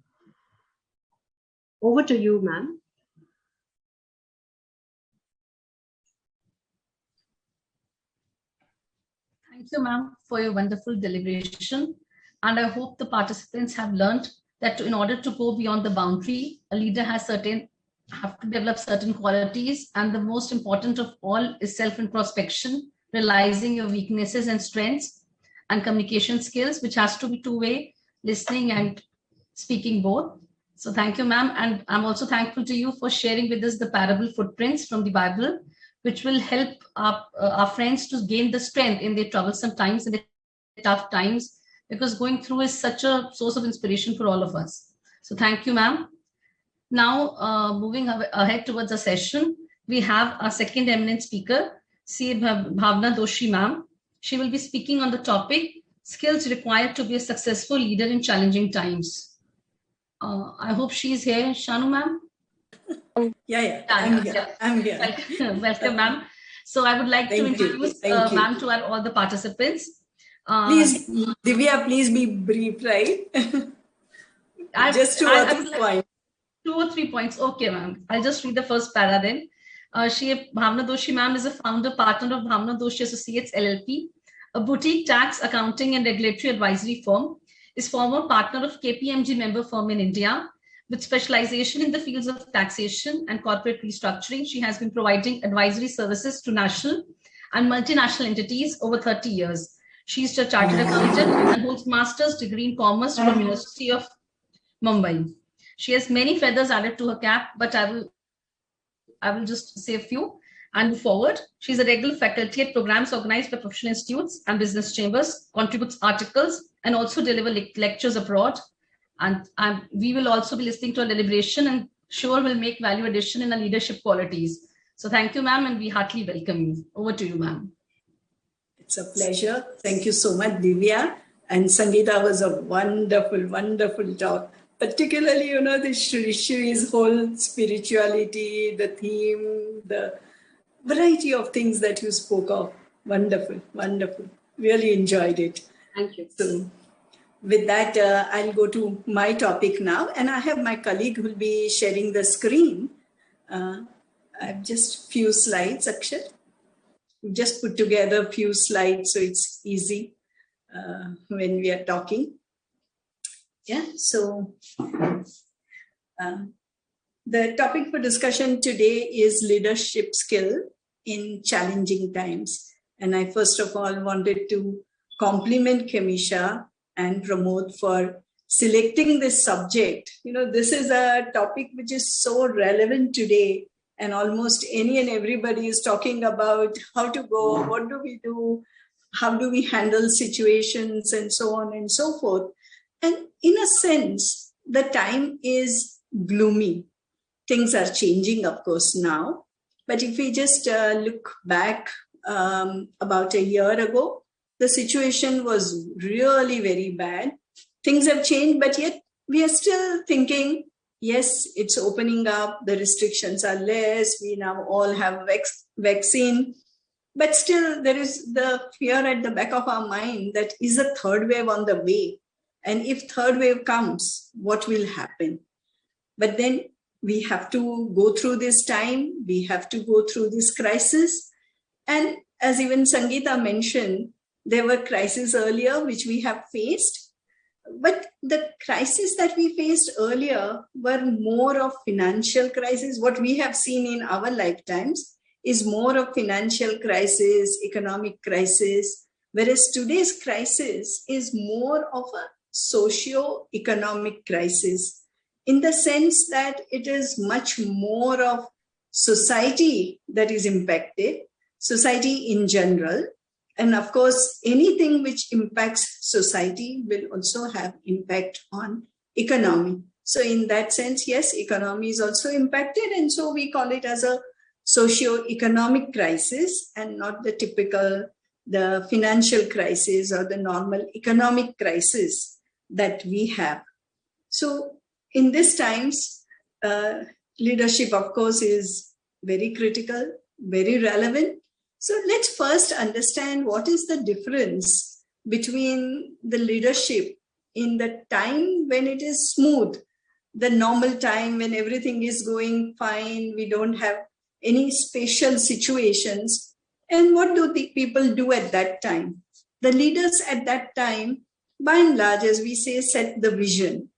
Over to you, ma'am. Thank you, ma'am, for your wonderful deliberation. And I hope the participants have learned that in order to go beyond the boundary, a leader have to develop certain qualities. And the most important of all is self-introspection, realizing your weaknesses and strengths, and communication skills, which has to be two-way, listening and speaking both. So thank you, ma'am. And I'm also thankful to you for sharing with us the parable footprints from the Bible, which will help our friends to gain the strength in their troublesome times, in their tough times, because going through is such a source of inspiration for all of us. So thank you, ma'am. Now, moving ahead towards the session, we have our second eminent speaker, CA Bhavna Doshi, ma'am. She will be speaking on the topic, skills required to be a successful leader in challenging times. I hope she's here, Shanu, ma'am. Yeah, I'm here. Yeah. I'm here. Welcome, ma'am. So I would like to introduce ma'am to all the participants. Please, Divya, please be brief, right? Just 2 or 3 points. 2 or 3 points. Okay, ma'am. I'll just read the first para then. Bhavna Doshi, ma'am, is a founder partner of Bhavna Doshi Associates LLP, a boutique tax, accounting, and regulatory advisory firm. Is former partner of KPMG member firm in India. With specialization in the fields of taxation and corporate restructuring, she has been providing advisory services to national and multinational entities over 30 years. She is a chartered accountant and holds master's degree in commerce from University of Mumbai. She has many feathers added to her cap, but I will just say a few and move forward. She's a regular faculty at programs organized by professional institutes and business chambers, contributes articles, and also deliver lectures abroad. And we will also be listening to a deliberation and sure will make value addition in our leadership qualities. So thank you, ma'am, and we heartily welcome you. Over to you, ma'am. It's a pleasure. Thank you so much, Divya. And Sangeeta was a wonderful, wonderful talk. Particularly, the Shri's whole spirituality, the theme, the variety of things that you spoke of. Wonderful, wonderful. Really enjoyed it. Thank you. So with that, I'll go to my topic now. And I have my colleague who will be sharing the screen. I have just few slides, Akshay. Just put together a few slides so it's easy when we are talking. Yeah, so the topic for discussion today is leadership skill in challenging times. And I first of all wanted to compliment Kemisha and Pramod for selecting this subject. This is a topic which is so relevant today, and almost any and everybody is talking about how to go, what do we do, how do we handle situations, and so on and so forth. And in a sense, the time is gloomy. Things are changing, of course, now. But if we just look back about a year ago, the situation was really very bad. Things have changed, but yet we are still thinking, yes, it's opening up, the restrictions are less, we now all have vaccine. But still, there is the fear at the back of our mind that is a third wave on the way? And if third wave comes, what will happen? But then we have to go through this time, we have to go through this crisis. And as even Sangeeta mentioned, there were crises earlier which we have faced. But the crises that we faced earlier were more of financial crisis. What we have seen in our lifetimes is more of financial crisis, economic crisis, whereas today's crisis is more of a socio-economic crisis, in the sense that it is much more of society that is impacted, society in general. And of course, anything which impacts society will also have impact on economy. So in that sense, yes, economy is also impacted. And so we call it as a socio-economic crisis and not the typical, the financial crisis or the normal economic crisis that we have. So in these times, leadership, of course, is very critical, very relevant. So let's first understand what is the difference between the leadership in the time when it is smooth, the normal time when everything is going fine, we don't have any special situations, and what do the people do at that time? The leaders at that time, by and large, as we say, set the vision.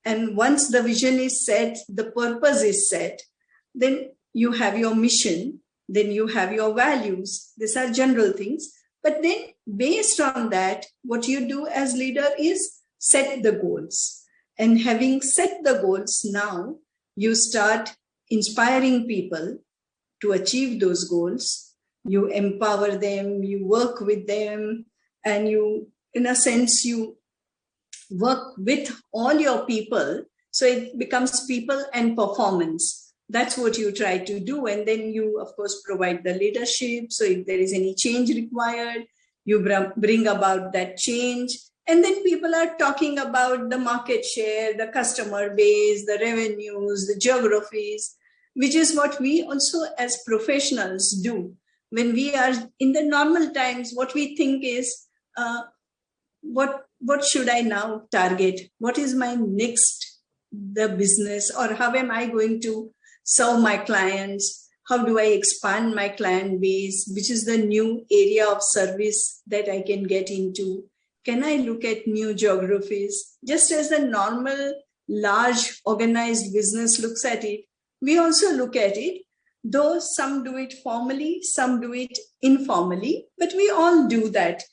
And once the vision is set, the purpose is set, then you have your mission, then you have your values. These are general things. But then based on that, what you do as leader is set the goals. And having set the goals now, you start inspiring people to achieve those goals. You empower them, you work with them, and you, in a sense, you work with all your people. So it becomes people and performance. That's what you try to do. And then you, of course, provide the leadership. So if there is any change required, you bring about that change. And then people are talking about the market share, the customer base, the revenues, the geographies, which is what we also as professionals do. When we are in the normal times, what we think is, what should I now target? What is my next, the business, or how am I going to serve my clients? How do I expand my client base? Which is the new area of service that I can get into? Can I look at new geographies? Just as the normal, large, organized business looks at it, we also look at it, though some do it formally, some do it informally, but we all do that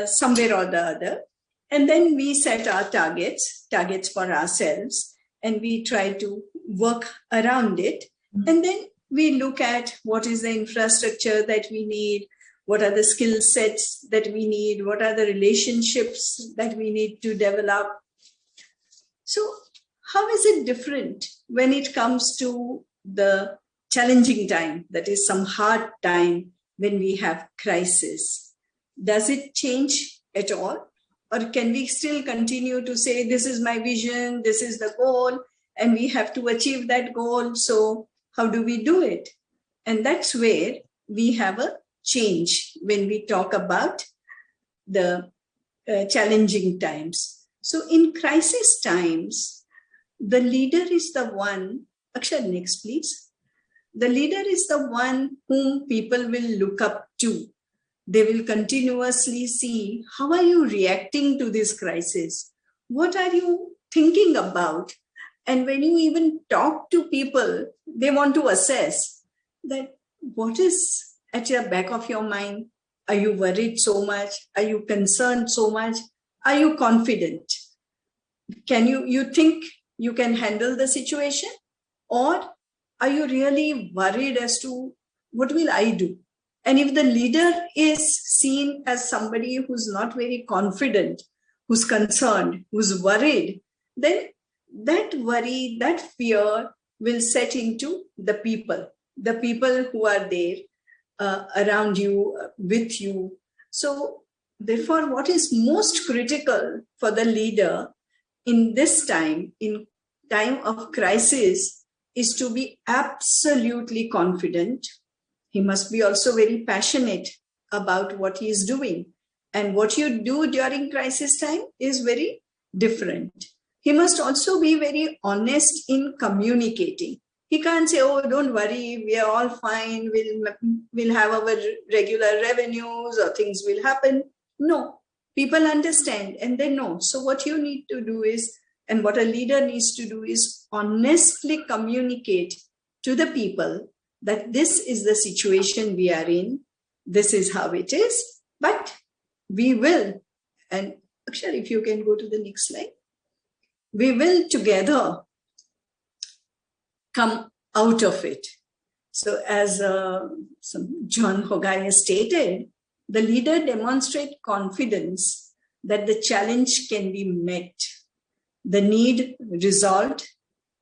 somewhere or the other. And then we set our targets for ourselves, and we try to work around it. And then we look at what is the infrastructure that we need, what are the skill sets that we need, what are the relationships that we need to develop. So how is it different when it comes to the challenging time, that is some hard time when we have crisis? Does it change at all? Or can we still continue to say, this is my vision, this is the goal, and we have to achieve that goal. So how do we do it? And that's where we have a change when we talk about the challenging times. So in crisis times, the leader is the one, Akshay, next please. The leader is the one whom people will look up to. They will continuously see, how are you reacting to this crisis? What are you thinking about? And when you even talk to people, they want to assess that what is at your back of your mind. Are you worried so much? Are you concerned so much? Are you confident? Can you think you can handle the situation? Or are you really worried as to what will I do? And if the leader is seen as somebody who's not very confident, who's concerned, who's worried, then that worry, that fear will set into the people who are there around you, with you. So therefore, what is most critical for the leader in this time, in time of crisis, is to be absolutely confident. He must be also very passionate about what he is doing. And what you do during crisis time is very different. He must also be very honest in communicating. He can't say, oh, don't worry, we are all fine, we'll have our regular revenues or things will happen. No, people understand and they know. So what you need to do is, and what a leader needs to do is honestly communicate to the people that this is the situation we are in, this is how it is, but we will, and Akshar, if you can go to the next slide, we will together come out of it. So as John Hogai has stated, the leader demonstrates confidence that the challenge can be met, the need resolved,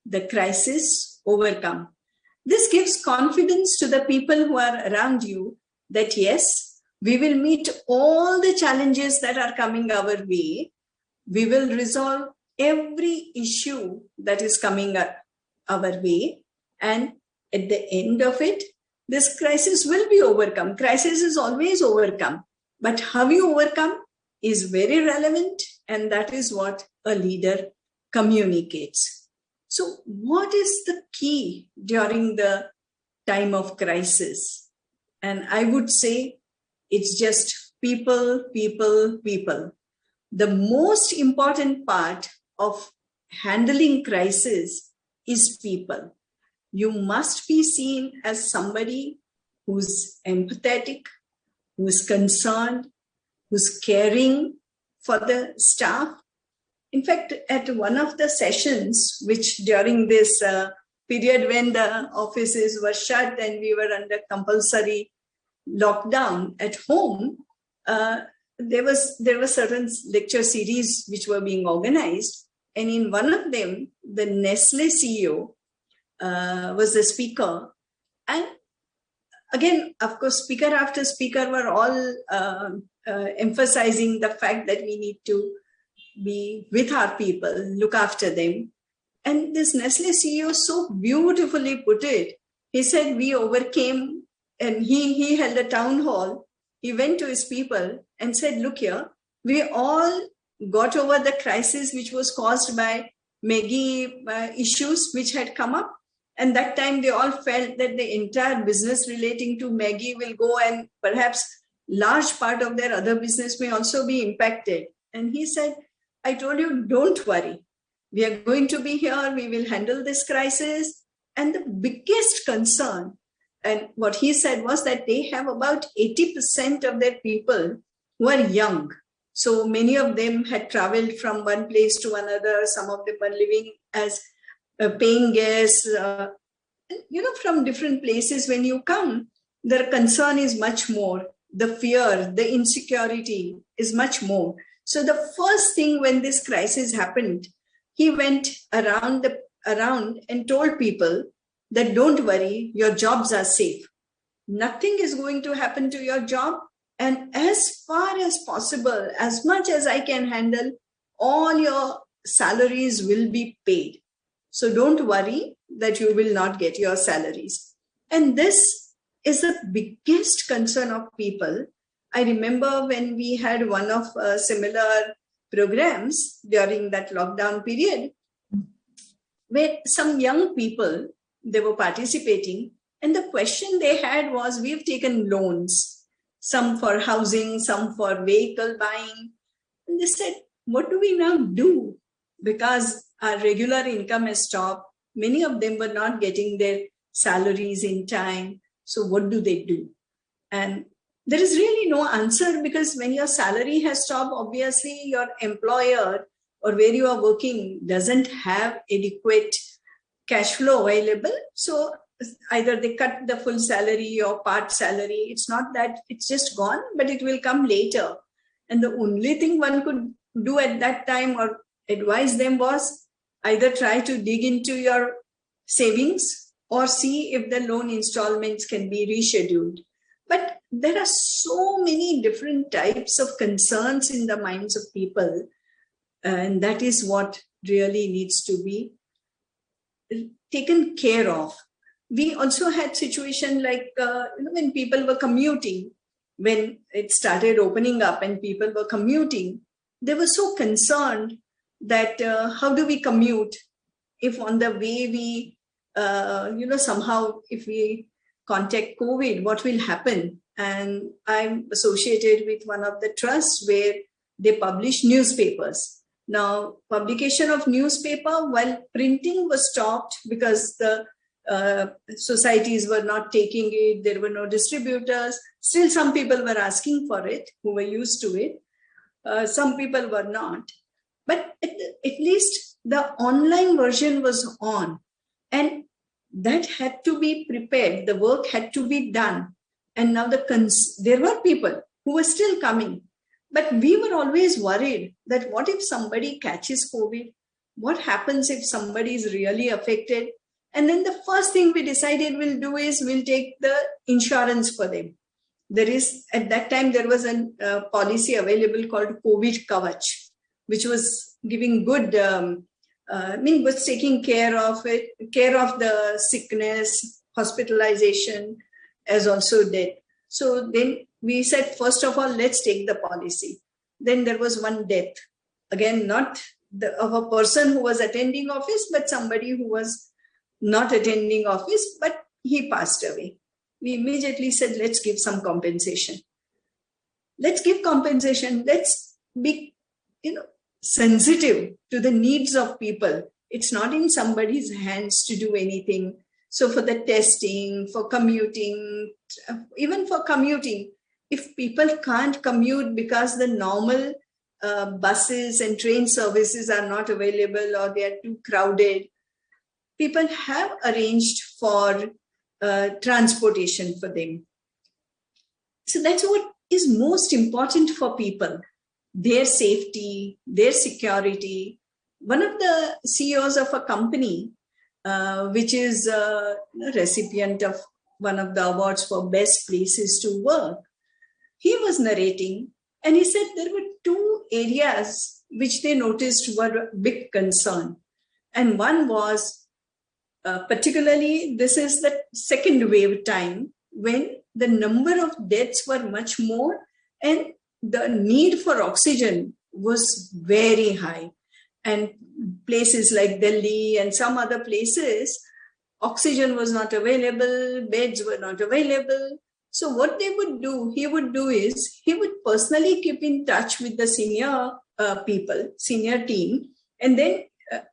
the crisis overcome. This gives confidence to the people who are around you that yes, we will meet all the challenges that are coming our way. We will resolve every issue that is coming our way. And at the end of it, this crisis will be overcome. Crisis is always overcome. But how you overcome is very relevant. And that is what a leader communicates. So what is the key during the time of crisis? And I would say it's just people, people, people. The most important part of handling crisis is people. You must be seen as somebody who's empathetic, who's concerned, who's caring for the staff. In fact, at one of the sessions, which during this period when the offices were shut and we were under compulsory lockdown at home, there were certain lecture series which were being organized. And in one of them, the Nestle CEO was the speaker. And again, of course, speaker after speaker were all emphasizing the fact that we need to be with our people, look after them. And this Nestle CEO so beautifully put it. He said, we overcame, and he held a town hall. He went to his people and said, look here, we all got over the crisis which was caused by Maggie issues which had come up. And that time they all felt that the entire business relating to Maggie will go, and perhaps large part of their other business may also be impacted. And he said, I told you, don't worry. We are going to be here. We will handle this crisis. And the biggest concern, and what he said was that they have about 80% of their people who are young. So many of them had traveled from one place to another. Some of them were living as paying guests. From different places when you come, their concern is much more. The fear, the insecurity is much more. So the first thing when this crisis happened, he went around and told people that don't worry, your jobs are safe. Nothing is going to happen to your job. And as far as possible, as much as I can handle, all your salaries will be paid. So don't worry that you will not get your salaries. And this is the biggest concern of people. I remember when we had one of similar programs during that lockdown period, where some young people, they were participating, and the question they had was, we've taken loans, some for housing, some for vehicle buying. And they said, what do we now do? Because our regular income has stopped. Many of them were not getting their salaries in time. So what do they do? And there is really no answer, because when your salary has stopped, obviously your employer or where you are working doesn't have adequate cash flow available. So either they cut the full salary or part salary. It's not that it's just gone, but it will come later. And the only thing one could do at that time or advise them was either try to dig into your savings or see if the loan installments can be rescheduled. But there are so many different types of concerns in the minds of people, and that is what really needs to be taken care of. We also had situation like when people were commuting, when it started opening up and people were commuting, they were so concerned that how do we commute if on the way we somehow if we contact COVID, what will happen? And I'm associated with one of the trusts where they publish newspapers. Now, publication of newspaper, while printing was stopped because the societies were not taking it, there were no distributors. Still, some people were asking for it who were used to it. Some people were not. But at least the online version was on. And that had to be prepared. The work had to be done. And now there were people who were still coming. But we were always worried that what if somebody catches COVID? What happens if somebody is really affected? And then the first thing we decided we'll do is we'll take the insurance for them. At that time, there was a policy available called COVID Kavach, which was giving good, was taking care of the sickness, hospitalization, as also death. So then we said, first of all, let's take the policy. Then there was one death. Again, not of a person who was attending office, but somebody who was not attending office, but he passed away. We immediately said, let's give some compensation. Let's give compensation. Let's be, sensitive to the needs of people. It's not in somebody's hands to do anything. So for the testing, for commuting, even for commuting, if people can't commute because the normal buses and train services are not available or they are too crowded, people have arranged for transportation for them. So that's what is most important for people, their safety, their security. One of the CEOs of a company, which is a recipient of one of the awards for best places to work, he was narrating and he said there were two areas which they noticed were a big concern. And one was particularly, this is the second wave time when the number of deaths were much more and the need for oxygen was very high. And places like Delhi and some other places, oxygen was not available, beds were not available. So what he would do is he would personally keep in touch with the senior senior team, and then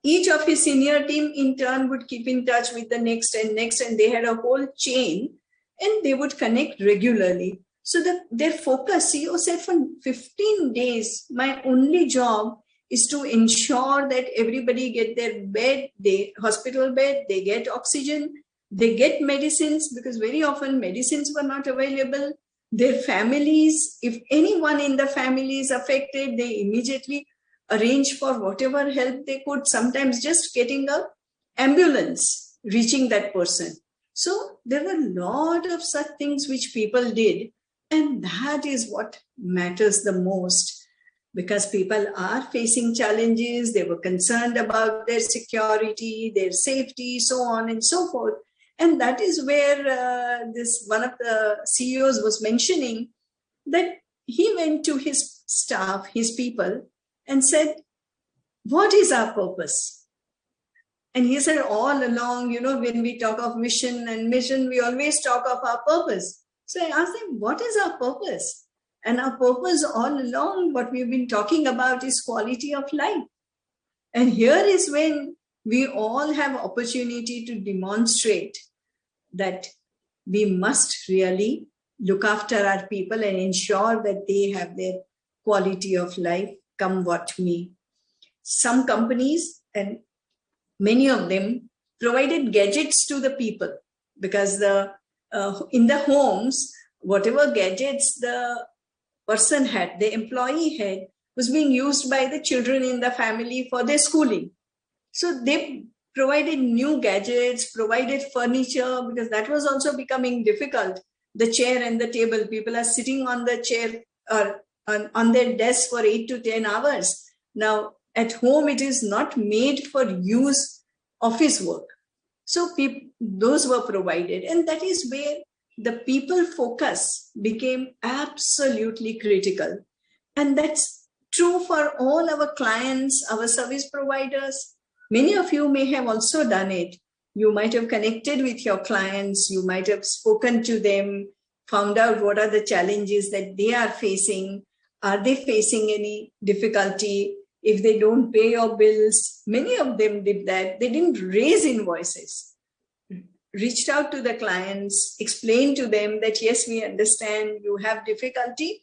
each of his senior team in turn would keep in touch with the next, and they had a whole chain, and they would connect regularly. So their focus, CEO said, for 15 days, my only job is to ensure that everybody get their hospital bed, they get oxygen, they get medicines, because very often medicines were not available. Their families, if anyone in the family is affected, they immediately arrange for whatever help they could, sometimes just getting an ambulance, reaching that person. So there were a lot of such things which people did. And that is what matters the most, because people are facing challenges. They were concerned about their security, their safety, so on and so forth. And that is where one of the CEOs was mentioning that he went to his staff, his people, and said, what is our purpose? And he said, all along, when we talk of vision and mission, we always talk of our purpose. So I asked him, what is our purpose? And our purpose all along, what we've been talking about, is quality of life. And here is when we all have opportunity to demonstrate that we must really look after our people and ensure that they have their quality of life, come what may. Some companies, and many of them, provided gadgets to the people, because in the homes, whatever gadgets the person had, the employee had, was being used by the children in the family for their schooling. So they provided new gadgets, provided furniture, because that was also becoming difficult. The chair and the table, people are sitting on the chair or on their desk for 8 to 10 hours. Now, at home, it is not made for use office work. So those were provided. And that is where the people focus became absolutely critical. And that's true for all our clients, our service providers. Many of you may have also done it. You might have connected with your clients. You might have spoken to them, found out what are the challenges that they are facing. Are they facing any difficulty? If they don't pay your bills, many of them did that. They didn't raise invoices. Reached out to the clients, explained to them that, yes, we understand you have difficulty,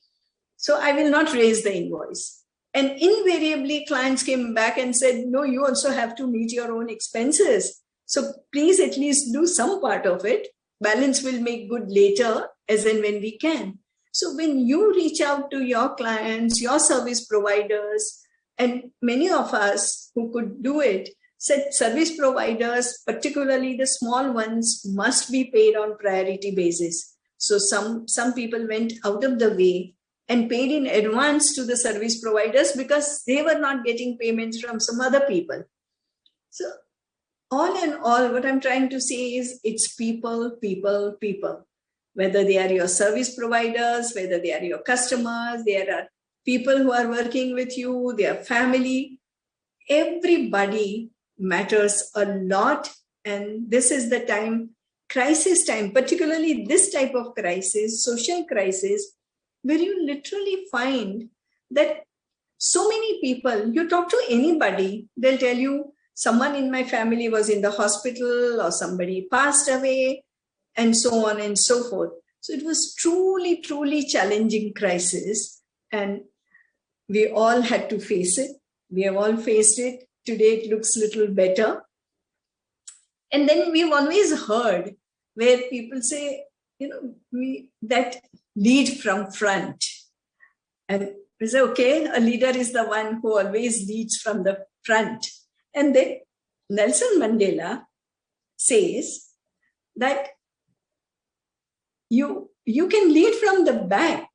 so I will not raise the invoice. And invariably, clients came back and said, no, you also have to meet your own expenses. So please at least do some part of it. Balance will make good later, as and when we can. So when you reach out to your clients, your service providers, and many of us who could do it, said service providers, particularly the small ones, must be paid on priority basis. So some people went out of the way and paid in advance to the service providers because they were not getting payments from some other people. So all in all, what I'm trying to say is it's people, people, people. Whether they are your service providers, whether they are your customers, there are people who are working with you, their family, everybody matters a lot. And this is the time, crisis time, particularly this type of crisis, social crisis, where you literally find that so many people, you talk to anybody, they'll tell you someone in my family was in the hospital or somebody passed away, and so on and so forth. So it was truly, truly challenging crisis. And we all had to face it. We have all faced it. Today it looks a little better. And then we've always heard where people say, that lead from front. And we say, okay, a leader is the one who always leads from the front. And then Nelson Mandela says that you can lead from the back.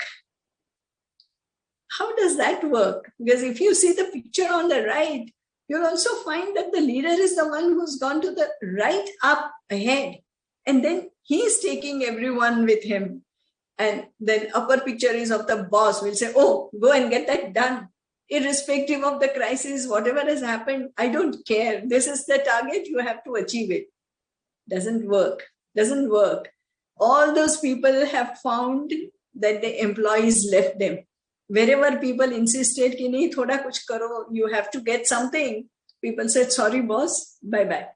How does that work? Because if you see the picture on the right, you'll also find that the leader is the one who's gone to the right up ahead. And then he's taking everyone with him. And then upper picture is of the boss. We'll say, oh, go and get that done. Irrespective of the crisis, whatever has happened, I don't care. This is the target, you have to achieve it. Doesn't work. All those people have found that the employees left them. Wherever people insisted, ki nahi, thoda kuch karo, you have to get something, people said, sorry, boss, bye-bye.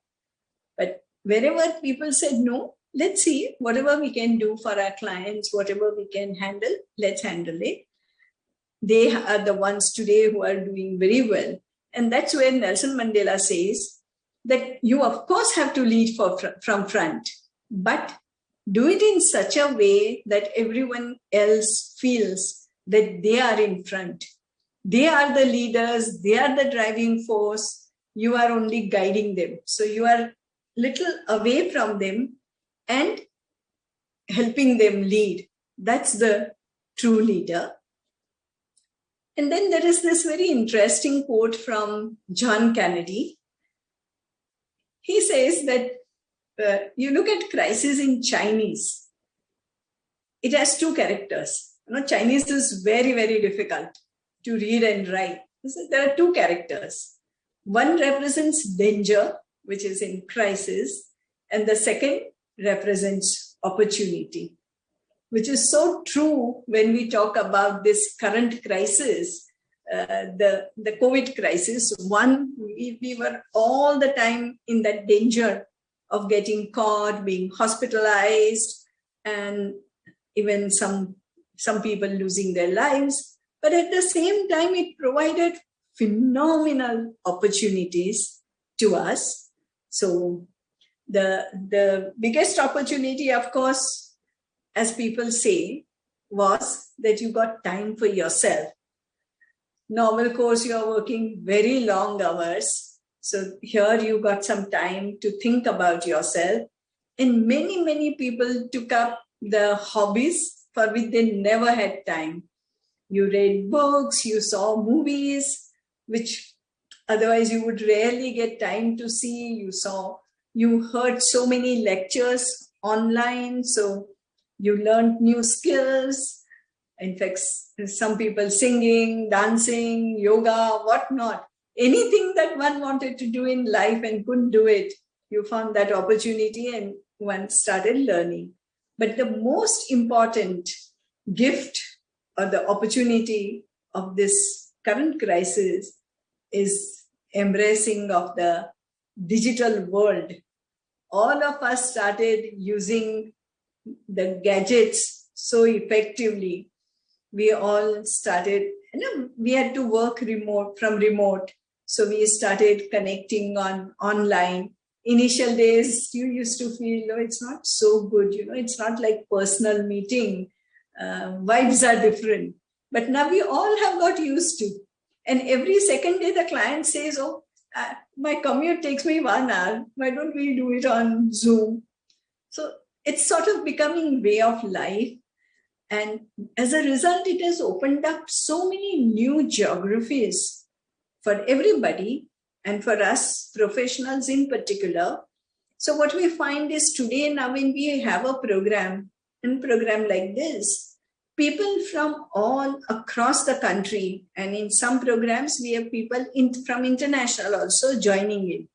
But wherever people said, no, let's see, whatever we can do for our clients, whatever we can handle, let's handle it. They are the ones today who are doing very well. And that's where Nelson Mandela says that you, of course, have to lead from front, but do it in such a way that everyone else feels that they are in front. They are the leaders, they are the driving force, you are only guiding them. So you are little away from them and helping them lead. That's the true leader. And then there is this very interesting quote from John Kennedy. He says that you look at crisis in Chinese, it has two characters. Chinese is very, very difficult to read and write. So there are two characters. One represents danger, which is in crisis, and the second represents opportunity, which is so true when we talk about this current crisis, the COVID crisis. One, we were all the time in that danger of getting caught, being hospitalized. And even some people losing their lives. But at the same time, it provided phenomenal opportunities to us. So the biggest opportunity, of course, as people say, was that you got time for yourself. Normal course, you're working very long hours. So here you got some time to think about yourself. And many people took up the hobbies for which they never had time. You read books, you saw movies, which otherwise you would rarely get time to see. You heard so many lectures online, so you learned new skills. In fact, some people singing, dancing, yoga, whatnot. Anything that one wanted to do in life and couldn't do it, you found that opportunity and one started learning. But the most important gift or the opportunity of this current crisis is embracing of the digital world. All of us started using the gadgets so effectively. We all started, we had to work from remote. So we started connecting online. Initial days, you used to feel, it's not so good, it's not like personal meeting. Vibes are different. But now we all have got used to. And every second day, the client says, my commute takes me 1 hour. Why don't we do it on Zoom? So it's sort of becoming way of life. And as a result, it has opened up so many new geographies for everybody and for us professionals in particular. So what we find is today now when we have a program like this, people from all across the country, and in some programs, we have people from international also joining in.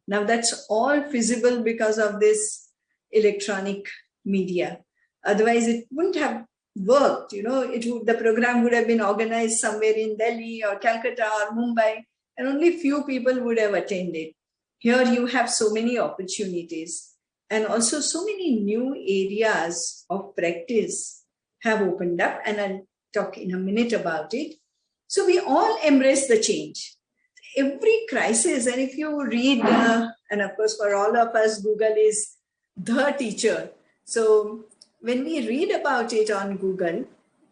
Now that's all feasible because of this electronic media. Otherwise, it wouldn't have worked. The program would have been organized somewhere in Delhi or Calcutta or Mumbai, and only few people would have attended. Here you have so many opportunities and also so many new areas of practice have opened up, and I'll talk in a minute about it. So we all embrace the change. Every crisis, and if you read, and of course for all of us, Google is the teacher. So when we read about it on Google,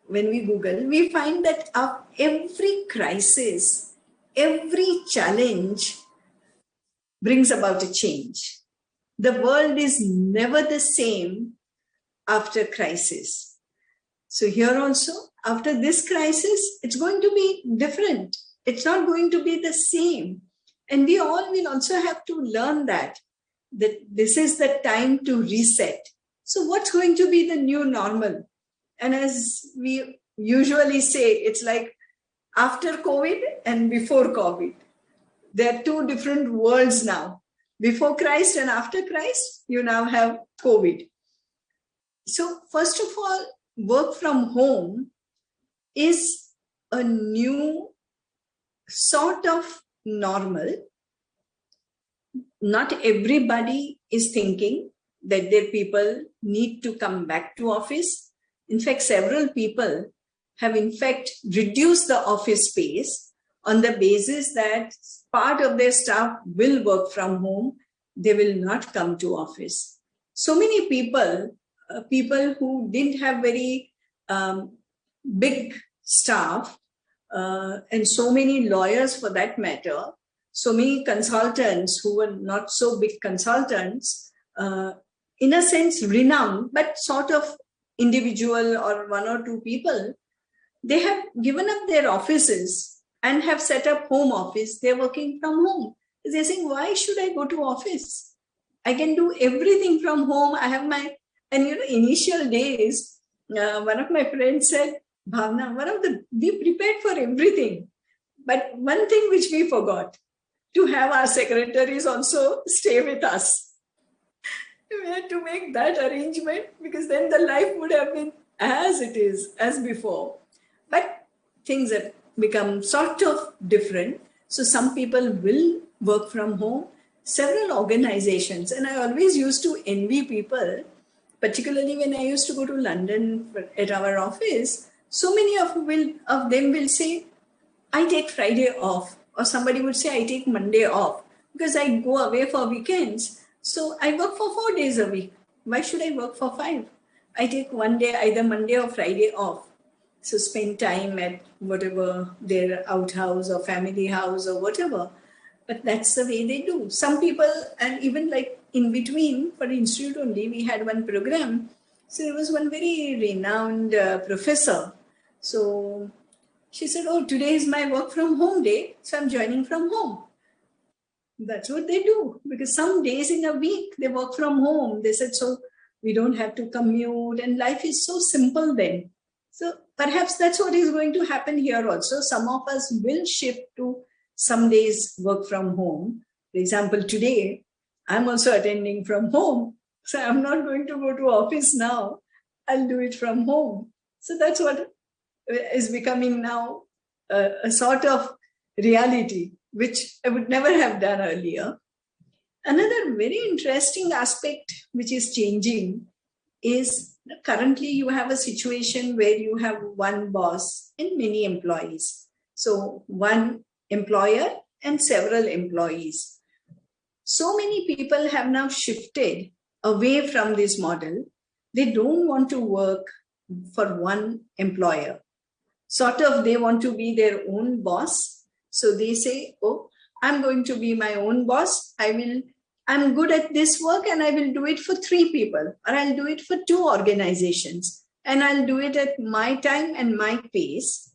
we find that of every crisis, every challenge brings about a change. The world is never the same after crisis. So here also, after this crisis, it's going to be different. It's not going to be the same. And we all will also have to learn that this is the time to reset. So what's going to be the new normal? And as we usually say, it's like after COVID and before COVID. There are two different worlds now. Before Christ and after Christ, you now have COVID. So first of all, work from home is a new sort of normal. Not everybody is thinking that their people need to come back to office. In fact, several people have in fact reduced the office space on the basis that part of their staff will work from home. They will not come to office. So many people who didn't have very big staff, and so many lawyers for that matter, so many consultants who were not so big consultants, in a sense renowned, but sort of individual or one or two people, they have given up their offices and have set up home office. They're working from home. They're saying, why should I go to office? I can do everything from home. I have initial days, one of my friends said, Bhavna, we prepared for everything. But one thing which we forgot, to have our secretaries also stay with us. We had to make that arrangement because then the life would have been as it is, as before. But things have become sort of different. So some people will work from home. Several organizations, and I always used to envy people particularly when I used to go to London at our office, so many of them will say, I take Friday off, or somebody would say, I take Monday off because I go away for weekends. So I work for 4 days a week. Why should I work for 5? I take one day, either Monday or Friday off. So spend time at whatever their outhouse or family house or whatever. But that's the way they do. Some people, and even like in between, for the institute only, we had one program. So there was one very renowned professor. So she said, oh, today is my work from home day, so I'm joining from home. That's what they do, because some days in a week they work from home. They said, so we don't have to commute, and life is so simple then. So perhaps that's what is going to happen here also. Some of us will shift to some days work from home. For example, today, I'm also attending from home. So I'm not going to go to office now. I'll do it from home. So that's what is becoming now a sort of reality, which I would never have done earlier. Another very interesting aspect which is changing is currently you have a situation where you have one boss and many employees. So one employer and several employees. So many people have now shifted away from this model. They don't want to work for one employer. Sort of they want to be their own boss. So they say, oh, I'm going to be my own boss. I'm good at this work and I will do it for 3 people, or I'll do it for 2 organizations, and I'll do it at my time and my pace.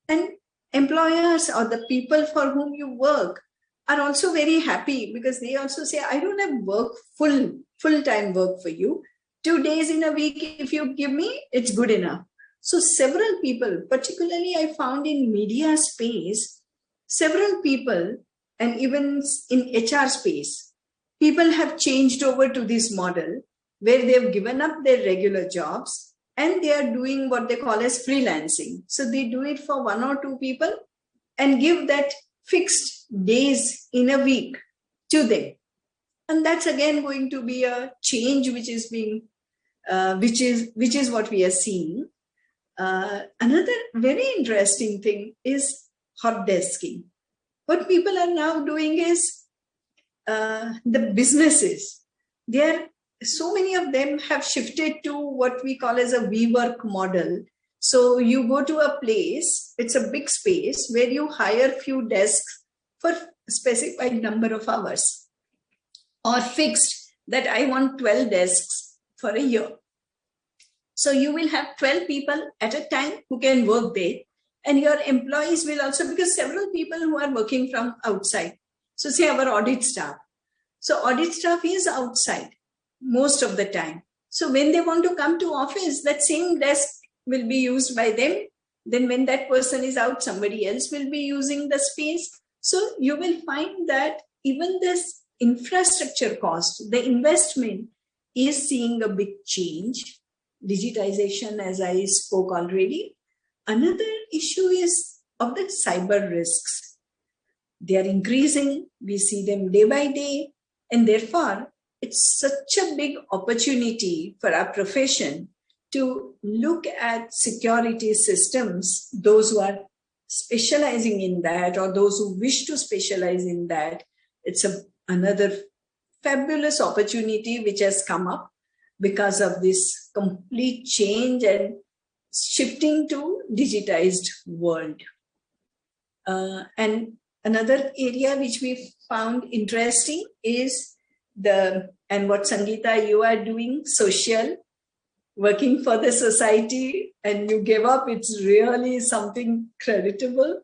And employers or the people for whom you work are also very happy, because they also say, I don't have work, full-time work for you. 2 days in a week, if you give me, it's good enough. So several people, particularly I found in media space, several people, and even in HR space, people have changed over to this model where they've given up their regular jobs and they are doing what they call as freelancing. So they do it for 1 or 2 people and give that fixed days in a week to them. And that's again going to be a change which is what we are seeing. Another very interesting thing is hot desking. What people are now doing is the businesses. So many of them have shifted to what we call as a WeWork model. So you go to a place, it's a big space where you hire few desks for a specified number of hours, or fixed that I want 12 desks for a year. So you will have 12 people at a time who can work there, and your employees will also, because several people who are working from outside. So say our audit staff. So audit staff is outside most of the time. So when they want to come to office, that same desk will be used by them. Then when that person is out, somebody else will be using the space. So you will find that even this infrastructure cost, the investment, is seeing a big change. Digitization, as I spoke already. Another issue is of the cyber risks. They are increasing. We see them day by day. And therefore, it's such a big opportunity for our profession to look at security systems, those who are specializing in that or those who wish to specialize in that. It's another fabulous opportunity which has come up because of this complete change and shifting to digitized world. And another area which we found interesting is and what Sangeeta, you are doing, social, working for the society, and you gave up. It's really something creditable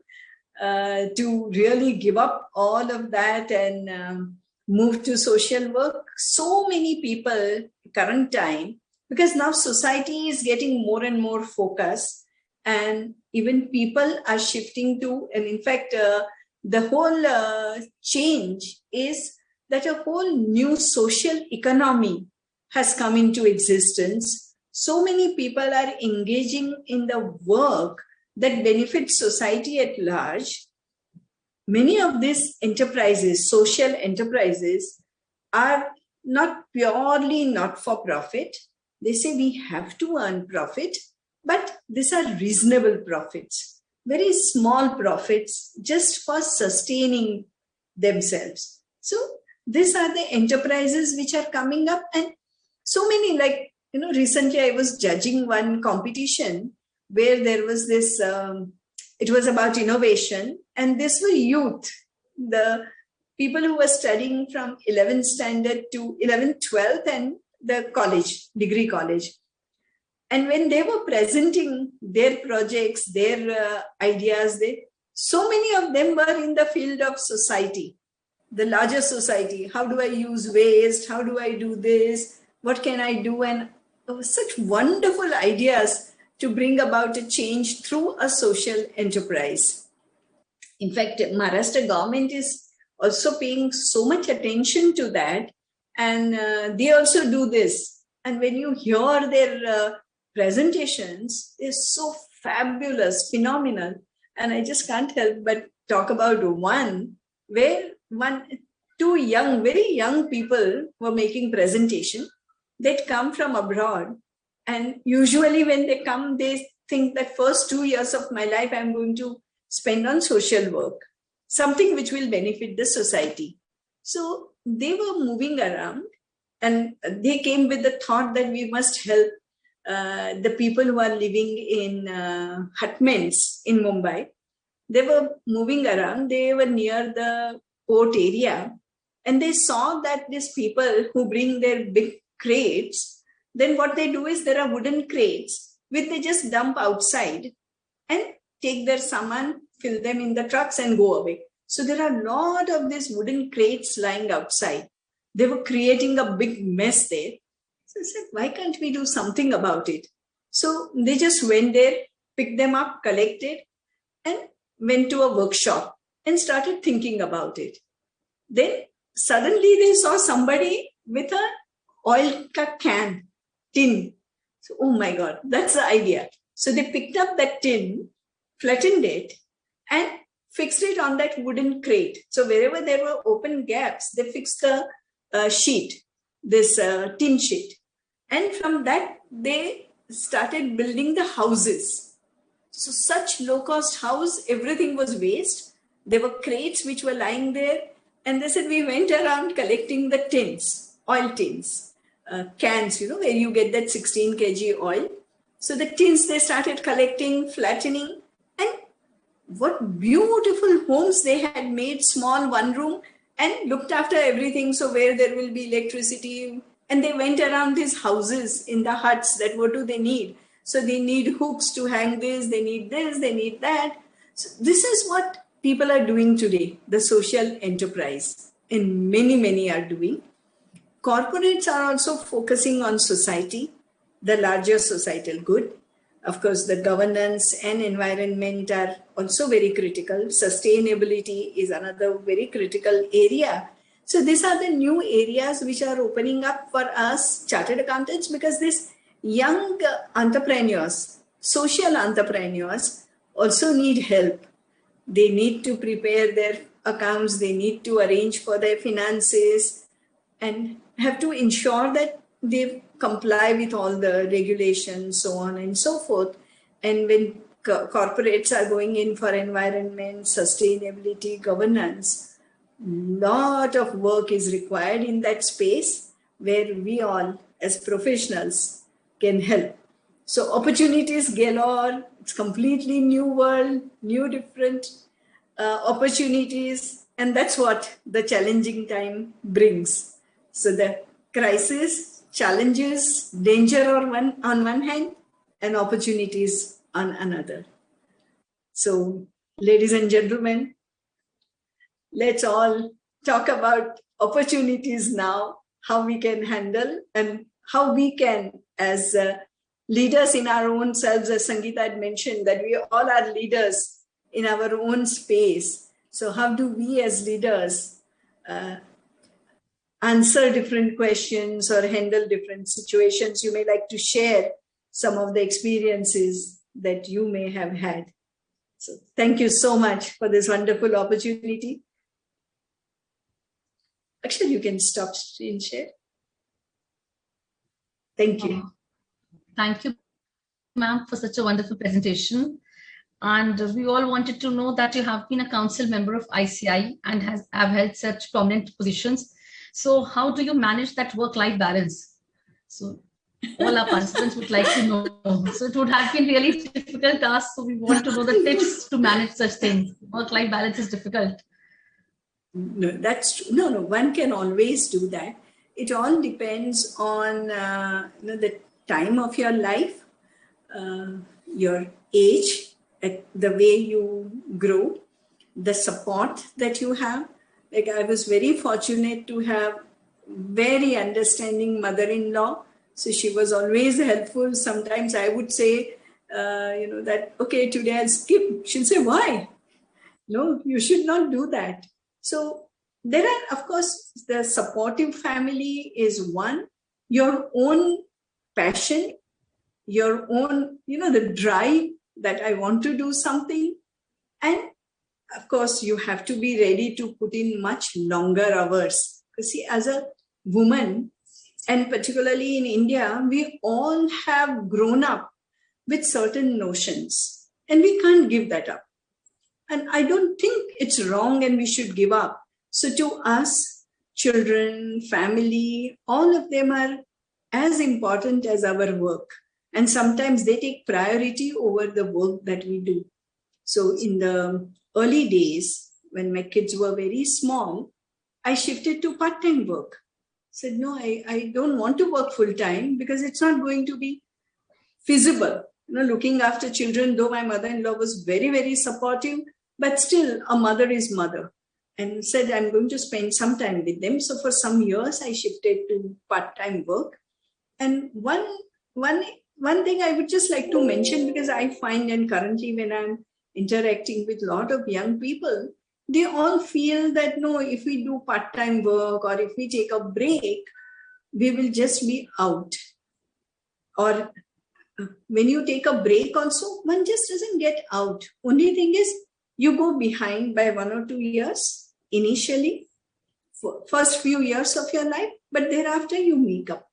to really give up all of that and move to social work. So many people, current time, because now society is getting more and more focused, and even people are shifting to, and in fact, the whole change is that a whole new social economy has come into existence. So many people are engaging in the work that benefits society at large. Many of these enterprises, social enterprises, are not purely not-for-profit. They say we have to earn profit, but these are reasonable profits, very small profits just for sustaining themselves. So these are the enterprises which are coming up, and so many, like, recently I was judging one competition where there was this, it was about innovation, and this were youth, the people who were studying from 11th standard to 11th, 12th, and the college, degree college. And when they were presenting their projects, their ideas, so many of them were in the field of society, the larger society. How do I use waste? How do I do this? What can I do? And such wonderful ideas to bring about a change through a social enterprise. In fact, Maharashtra government is also paying so much attention to that, and they also do this. And when you hear their presentations, they're so fabulous, phenomenal. And I just can't help but talk about one where two very young people were making presentation. They'd come from abroad, and usually when they come, they think that first 2 years of my life I'm going to spend on social work, something which will benefit the society. So they were moving around, and they came with the thought that we must help the people who are living in hutments in Mumbai. They were moving around. They were near the port area, and they saw that these people who bring their big crates, then what they do is there are wooden crates which they just dump outside and take their saman, fill them in the trucks and go away. So there are a lot of these wooden crates lying outside. They were creating a big mess there. So I said, why can't we do something about it? So they just went there, picked them up, collected, and went to a workshop and started thinking about it. Then suddenly they saw somebody with a oil can, tin. So, oh my God, that's the idea. So they picked up that tin, flattened it, and fixed it on that wooden crate. So wherever there were open gaps, they fixed the sheet, this tin sheet. And from that, they started building the houses. So such low-cost house, everything was waste. There were crates which were lying there. And they said, we went around collecting the tins, oil tins, cans, where you get that 16 kg oil. So the tins they started collecting, flattening, and what beautiful homes they had made, small one room, and looked after everything. So where there will be electricity, and they went around these houses in the huts, that what do they need? So they need hooks to hang this, they need that. So this is what people are doing today, the social enterprise, and many are doing. Corporates are also focusing on society, the larger societal good. Of course, the governance and environment are also very critical. Sustainability is another very critical area. So these are the new areas which are opening up for us chartered accountants, because these young entrepreneurs, social entrepreneurs, also need help. They need to prepare their accounts, they need to arrange for their finances, and have to ensure that they comply with all the regulations, so on and so forth. And when corporates are going in for environment, sustainability, governance, lot of work is required in that space where we all as professionals can help. So opportunities galore. It's completely new world, new different opportunities, and that's what the challenging time brings. So the crisis, challenges, danger on one hand, and opportunities on another. So, ladies and gentlemen, let's all talk about opportunities now, how we can handle and how we can, as leaders in our own selves, as Sangeeta had mentioned, that we all are leaders in our own space. So how do we as leaders answer different questions or handle different situations? You may like to share some of the experiences that you may have had. So thank you so much for this wonderful opportunity. Actually, you can stop screen share. Thank you. Thank you, ma'am, for such a wonderful presentation. And we all wanted to know that you have been a council member of ICAI and have held such prominent positions. So how do you manage that work-life balance? So all our participants would like to know. So it would have been really difficult task. So we want to know the tips to manage such things. Work-life balance is difficult. No, that's true. No, one can always do that. It all depends on the time of your life, your age, the way you grow, the support that you have. Like I was very fortunate to have very understanding mother-in-law. So she was always helpful. Sometimes I would say, that, okay, today I'll skip. She'll say, why? No, you should not do that. So there are, of course, the supportive family is one, your own passion, your own, the drive that I want to do something. And of course, you have to be ready to put in much longer hours. Because see, as a woman, and particularly in India, we all have grown up with certain notions and we can't give that up. And I don't think it's wrong and we should give up. So to us, children, family, all of them are as important as our work. And sometimes they take priority over the work that we do. So in the early days, when my kids were very small, I shifted to part-time work. Said, no, I don't want to work full-time because it's not going to be feasible. Looking after children, though my mother-in-law was very, very supportive, but still a mother is mother. And said, I'm going to spend some time with them. So for some years, I shifted to part-time work. And one thing I would just like to mention, because I find, and currently when I'm interacting with a lot of young people, they all feel that, no, if we do part-time work or if we take a break, we will just be out. Or when you take a break also, one just doesn't get out. Only thing is, you go behind by 1 or 2 years initially, for first few years of your life, but thereafter you make up.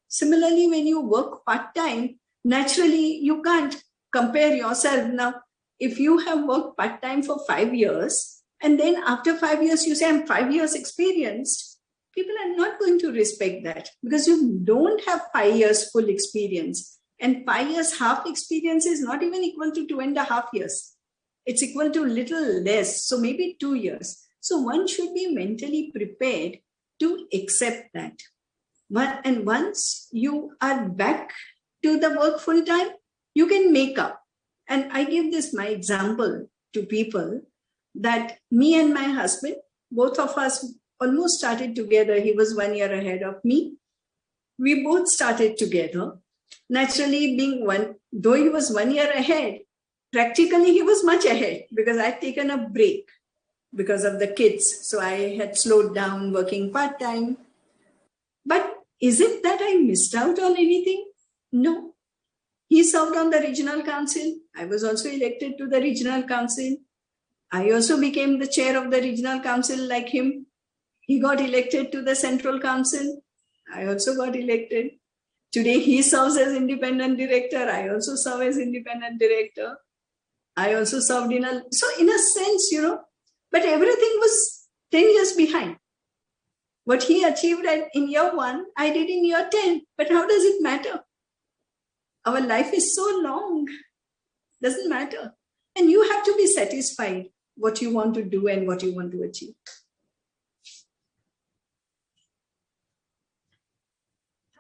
Similarly, when you work part-time, naturally you can't compare yourself. Now, if you have worked part-time for 5 years, and then after 5 years you say, I'm 5 years experienced, people are not going to respect that because you don't have 5 years full experience. And 5 years half experience is not even equal to 2.5 years. It's equal to little less, so maybe 2 years. So one should be mentally prepared to accept that. And once you are back to the work full time, you can make up. And I give this my example to people that me and my husband, both of us almost started together. He was 1 year ahead of me. We both started together. Naturally, though he was 1 year ahead, practically he was much ahead because I'd taken a break because of the kids. So I had slowed down working part-time. But is it that I missed out on anything? No. He served on the regional council. I was also elected to the regional council. I also became the chair of the regional council like him. He got elected to the central council. I also got elected. Today he serves as independent director. I also serve as independent director. I also served in a sense, but everything was 10 years behind. What he achieved in year 1, I did in year 10. But how does it matter? Our life is so long. Doesn't matter. And you have to be satisfied what you want to do and what you want to achieve.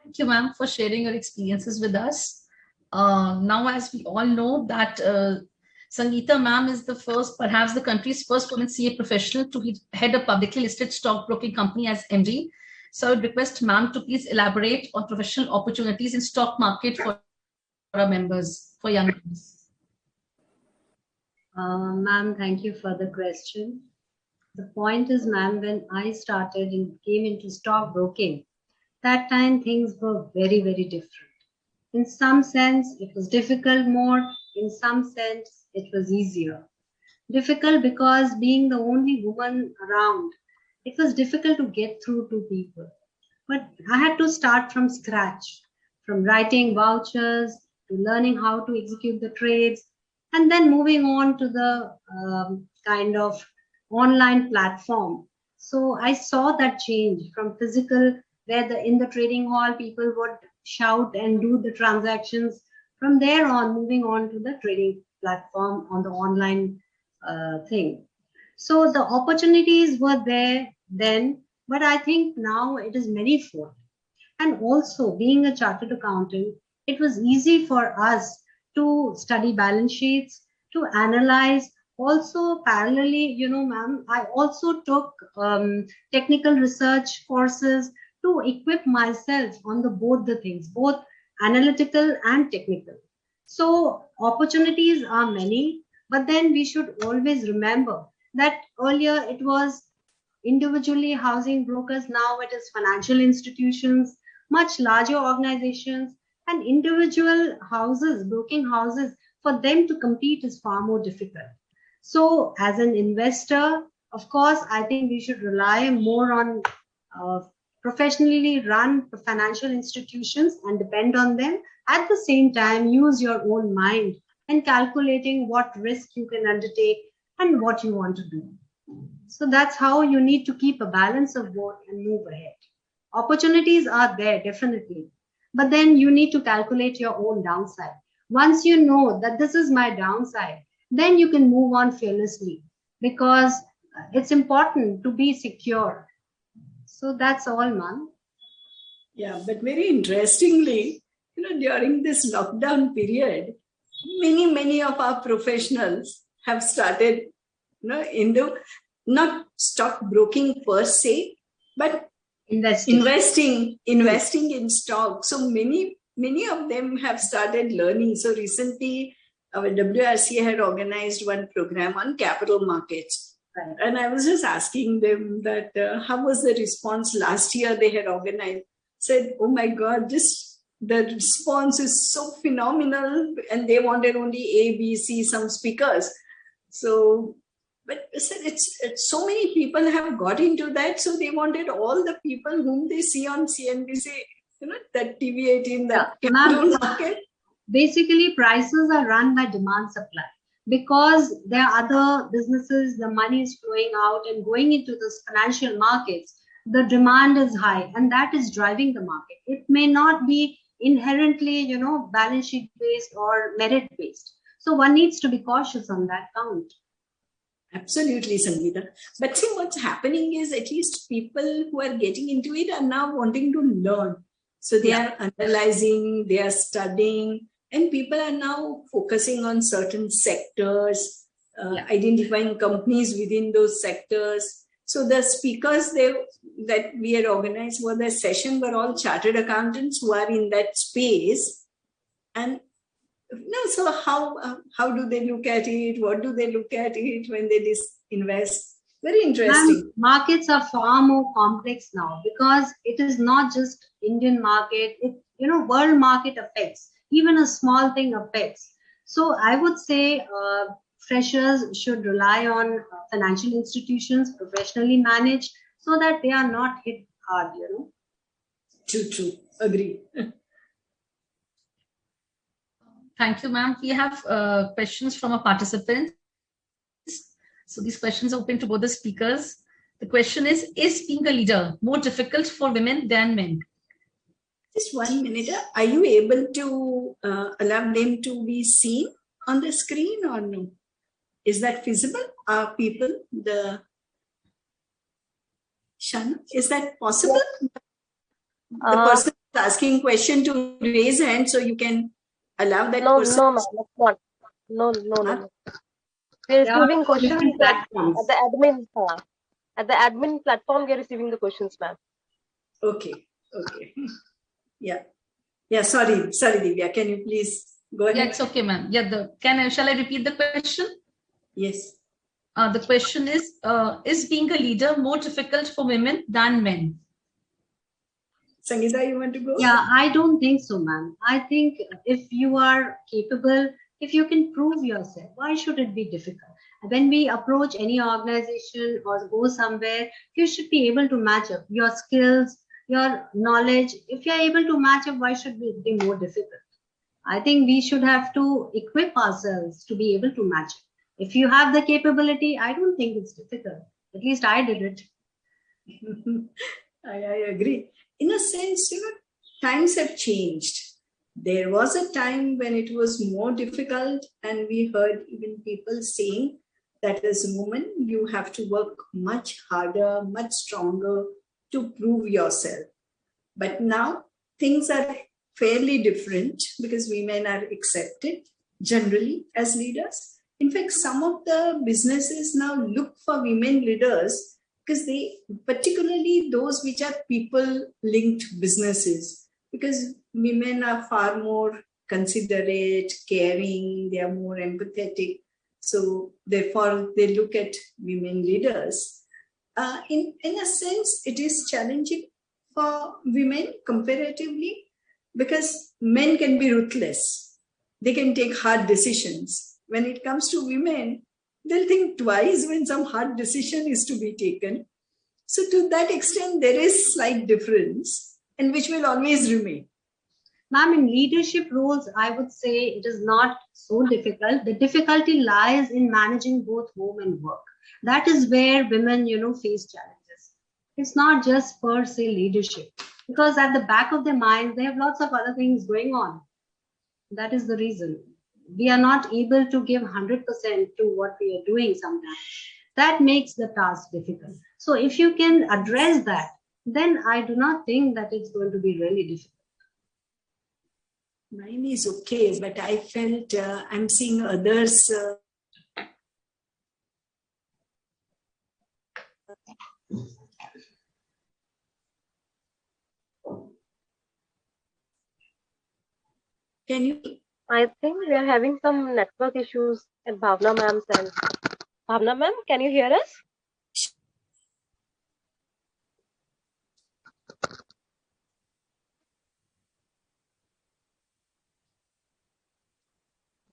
Thank you, ma'am, for sharing your experiences with us. Now, as we all know that Sangeeta ma'am is perhaps the country's first woman CA professional to head a publicly listed stockbroking company as MD. So I would request ma'am to please elaborate on professional opportunities in stock market for our members, for young members. Ma'am, thank you for the question. The point is, ma'am, when I started and came into stockbroking, that time things were very, very different. In some sense, it was difficult more. In some sense, it was easier. Difficult because being the only woman around, it was difficult to get through to people. But I had to start from scratch. from writing vouchers to learning how to execute the trades, and then moving on to the kind of online platform. So I saw that change from physical, where in the trading hall people would shout and do the transactions. From there on, moving on to the trading platform on the online thing. So the opportunities were there then, but I think now it is manifold. And also, being a chartered accountant, it was easy for us to study balance sheets, to analyze. Also, parallelly, ma'am, I also took technical research courses to equip myself on both the things, both analytical and technical. So opportunities are many, but then we should always remember that earlier it was individually housing brokers, now it is financial institutions, much larger organizations, and individual houses, broking houses, for them to compete is far more difficult. So as an investor, of course, I think we should rely more on professionally run financial institutions and depend on them. At the same time, use your own mind and calculating what risk you can undertake and what you want to do. So that's how you need to keep a balance of both and move ahead. Opportunities are there, definitely. But then you need to calculate your own downside. Once you know that this is my downside, then you can move on fearlessly, because it's important to be secure. So that's all, ma'am. Yeah, but very interestingly, during this lockdown period, many of our professionals have started, not stockbroking per se, but investing in stock. So many of them have started learning. So recently, our WRC had organized one program on capital markets. Right. And I was just asking them that how was the response last year they had organized? Said, oh my God, the response is so phenomenal, and they wanted only A, B, C, some speakers. So, but it's so many people have got into that, so they wanted all the people whom they see on CNBC, that TV18, that capital market. Basically, prices are run by demand supply, because there are other businesses, the money is flowing out and going into the financial markets. The demand is high, and that is driving the market. It may not be inherently, balance sheet based or merit based. So one needs to be cautious on that count. Absolutely, Sangeeta. But see, what's happening is at least people who are getting into it are now wanting to learn. So they are analyzing, they are studying, and people are now focusing on certain sectors, identifying companies within those sectors. So the speakers that we had organized for the session were all chartered accountants who are in that space. And so how do they look at it? What do they look at it when they invest? Very interesting. And markets are far more complex now, because it is not just Indian market. World market affects. Even a small thing affects. So I would say freshers should rely on financial institutions, professionally managed, so that they are not hit hard. True. Agree. Thank you, ma'am. We have questions from our participants. So these questions are open to both the speakers. The question is being a leader more difficult for women than men? Just 1 minute. Are you able to allow them to be seen on the screen or no? Is that feasible? Are people, Shana, is that possible? The person is asking question to raise hand, so you can allow that person. No, ma'am, it's not. No. We're receiving questions at the admin platform. We're receiving the questions, ma'am. Okay. Yeah. Sorry, Divya. Can you please go ahead? Yeah, it's okay, ma'am. Yeah, shall I repeat the question? Yes. The question is being a leader more difficult for women than men? Sangeeta, you want to go? Yeah, I don't think so, ma'am. I think if you are capable, if you can prove yourself, why should it be difficult? When we approach any organization or go somewhere, you should be able to match up your skills, your knowledge. If you're able to match up, why should it be more difficult? I think we should have to equip ourselves to be able to match it. If you have the capability, I don't think it's difficult. At least I did it. I agree. In a sense, times have changed. There was a time when it was more difficult, and we heard even people saying that as a woman, you have to work much harder, much stronger to prove yourself. But now things are fairly different because women are accepted generally as leaders. In fact, some of the businesses now look for women leaders because they, particularly those which are people-linked businesses, because women are far more considerate, caring, they are more empathetic. So therefore, they look at women leaders. In a sense, it is challenging for women comparatively because men can be ruthless. They can take hard decisions. When it comes to women, they'll think twice when some hard decision is to be taken. So to that extent, there is slight difference, and which will always remain. Ma'am, in leadership roles, I would say it is not so difficult. The difficulty lies in managing both home and work. That is where women, face challenges. It's not just per se leadership, because at the back of their minds, they have lots of other things going on. That is the reason. We are not able to give 100% to what we are doing sometimes. That makes the task difficult. So if you can address that, then I do not think that it's going to be really difficult. Mine is okay, but I felt I'm seeing others. Can you? I think we are having some network issues at Bhavna ma'am's end. Bhavna ma'am, can you hear us?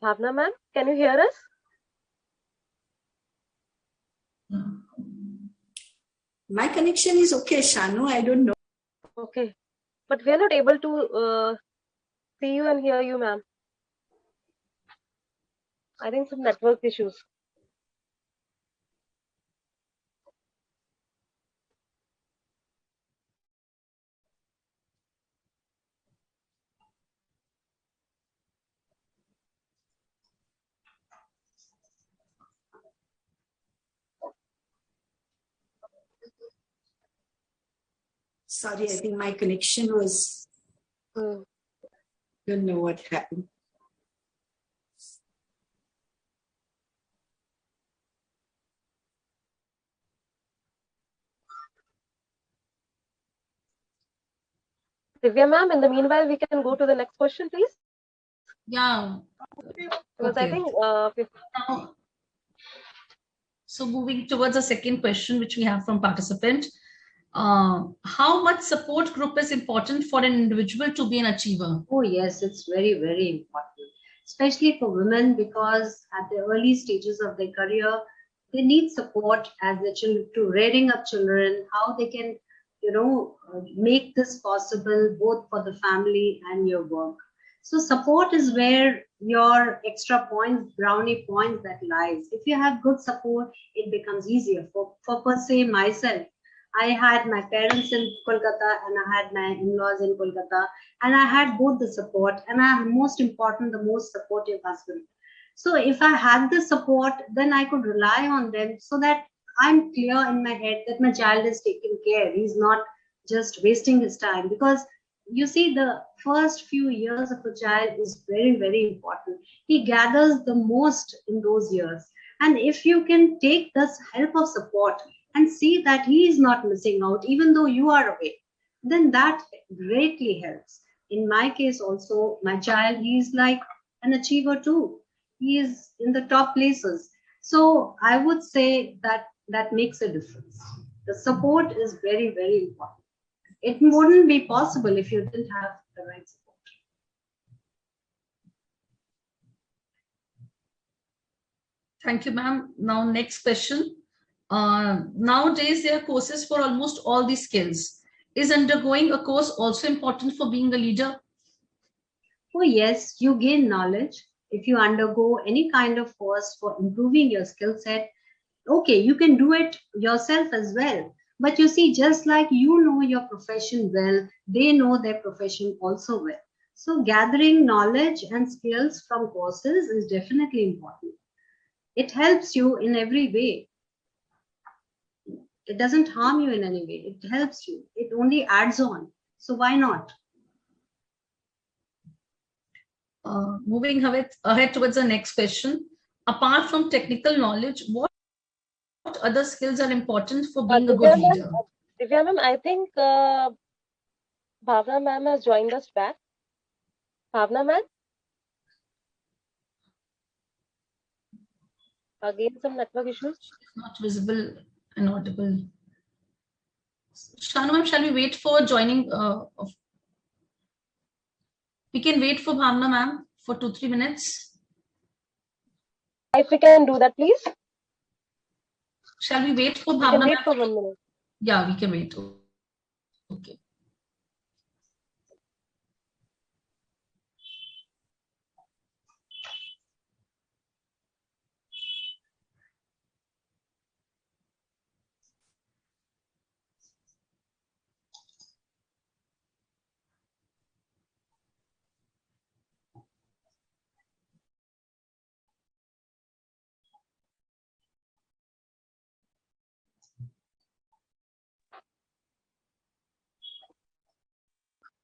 Bhavna ma'am, can you hear us? My connection is okay, Shanu. I don't know. Okay, but we are not able to see you and hear you, ma'am. I think some network issues. Sorry, I think my connection was. Don't know what happened. Divya ma'am, in the meanwhile, we can go to the next question, please. Yeah. Because I think so moving towards the second question, which we have from participant. How much support group is important for an individual to be an achiever? Oh yes, it's very, very important, especially for women, because at the early stages of their career, they need support as their children, to rearing up children, how they can, make this possible both for the family and your work. So support is where your extra points, brownie points that lies. If you have good support, it becomes easier. For per se myself, I had my parents in Kolkata and I had my in-laws in Kolkata, and I had both the support, and I have, most important, the most supportive husband. So if I had the support, then I could rely on them so that I'm clear in my head that my child is taken care. He's not just wasting his time, because you see, the first few years of a child is very, very important. He gathers the most in those years. And if you can take this help of support and see that he is not missing out, even though you are away, then that greatly helps. In my case also, my child, he is like an achiever too. He is in the top places. So I would say that that makes a difference. The support is very, very important. It wouldn't be possible if you didn't have the right support. Thank you, ma'am. Now, next question. Nowadays, there are courses for almost all these skills. Is undergoing a course also important for being a leader? Oh, yes, you gain knowledge. If you undergo any kind of course for improving your skill set, okay, you can do it yourself as well. But you see, just like you know your profession well, they know their profession also well. So gathering knowledge and skills from courses is definitely important. It helps you in every way. It doesn't harm you in any way. It helps you. It only adds on. So why not? Moving ahead towards the next question. Apart from technical knowledge, what other skills are important for being a good leader? Divya ma'am, I think Bhavna ma'am has joined us back. Bhavna ma'am? Again, some network issues. Not visible and audible. Shanu ma'am, shall we wait for joining? We can wait for Bhavna ma'am for 2-3 minutes. If we can do that, please. Shall we wait for We Bhavna can ma'am? wait for 1 minute. Yeah, we can wait. Okay.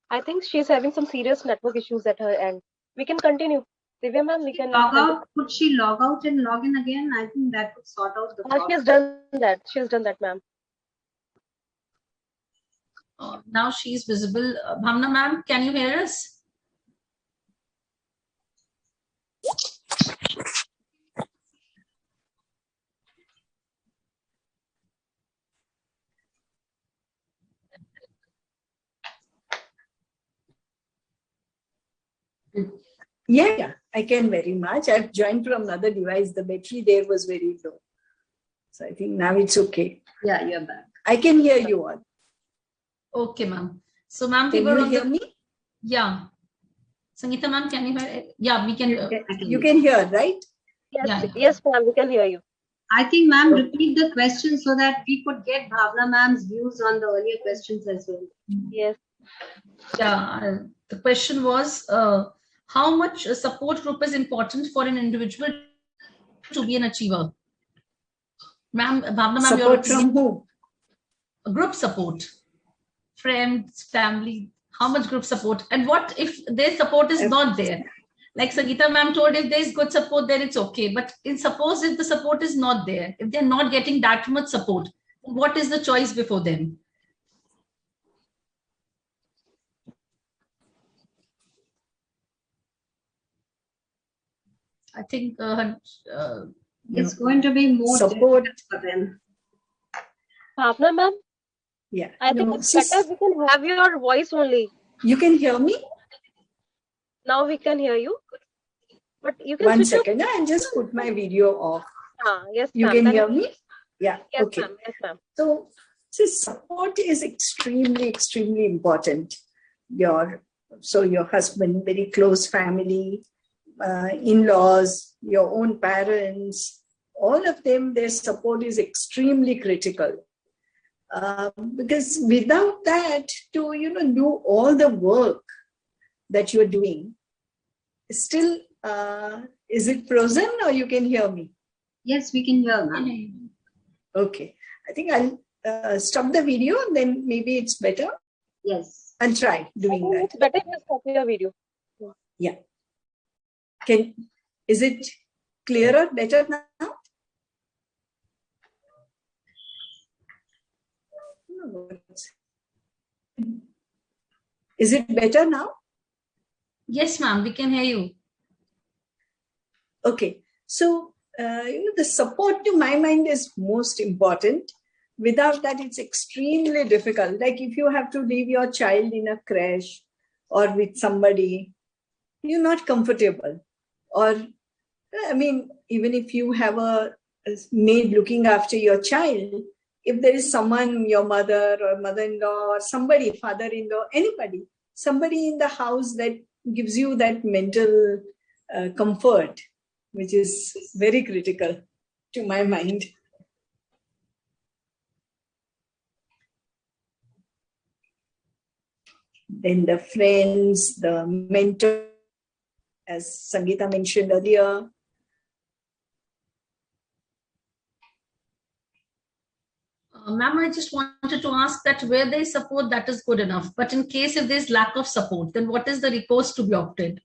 I think she's having some serious network issues at her end. We can continue. Divya ma'am, we can Log out. Could she log out and log in again? I think that would sort out the problem. She has done that. She has done that, ma'am. Now she's visible. Bhavna ma'am, can you hear us? Yeah, I can very much. I've joined from another device. The battery there was very low. So I think now it's okay. Yeah, you're back. I can hear you all. Okay, ma'am. So, ma'am, can you hear me? Yeah. Sangeeta ma'am, can you hear? Yeah, we can. You can hear, right? Yes, Yeah. Yes, ma'am, we can hear you. I think, ma'am, repeat the question so that we could get Bhavna ma'am's views on the earlier questions as well. Yes. Yeah, the question was, how much a support group is important for an individual to be an achiever? Ma'am, Bhavna ma'am, support from who? Group support. Friends, family, how much group support? And what if their support is not there? Like Sangeeta ma'am told, if there is good support, then it's okay. But suppose if the support is not there, if they're not getting that much support, what is the choice before them? I think it's going to be more support for them. Bhavna ma'am? Yeah. I think it's better we can have your voice only. You can hear me? Now we can hear you. But you can One second, I'll just put my video off. Yes, you can hear me? Yeah. Yes, okay. Ma'am. Yes, ma'am. So support is extremely, extremely important. Your husband, very close family, in-laws, your own parents, all of them, their support is extremely critical. Because without that, to do all the work that you're doing, still, is it frozen or you can hear me? Yes, we can hear, ma'am. Okay, I think I'll stop the video and then maybe it's better. Yes, I'll try doing that. It's better if you stop your video. Yeah. Is it clearer, better now? Is it better now? Yes, ma'am, we can hear you. Okay, so the support to my mind is most important. Without that, it's extremely difficult. Like if you have to leave your child in a creche or with somebody, you're not comfortable. Or, I mean, even if you have a maid looking after your child, if there is someone, your mother or mother-in-law or somebody, father-in-law, anybody, somebody in the house that gives you that mental comfort, which is very critical to my mind. Then the friends, the mentor, as Sangeeta mentioned earlier. Ma'am, I just wanted to ask that where there is support, that is good enough. But in case if there is lack of support, then what is the recourse to be opted?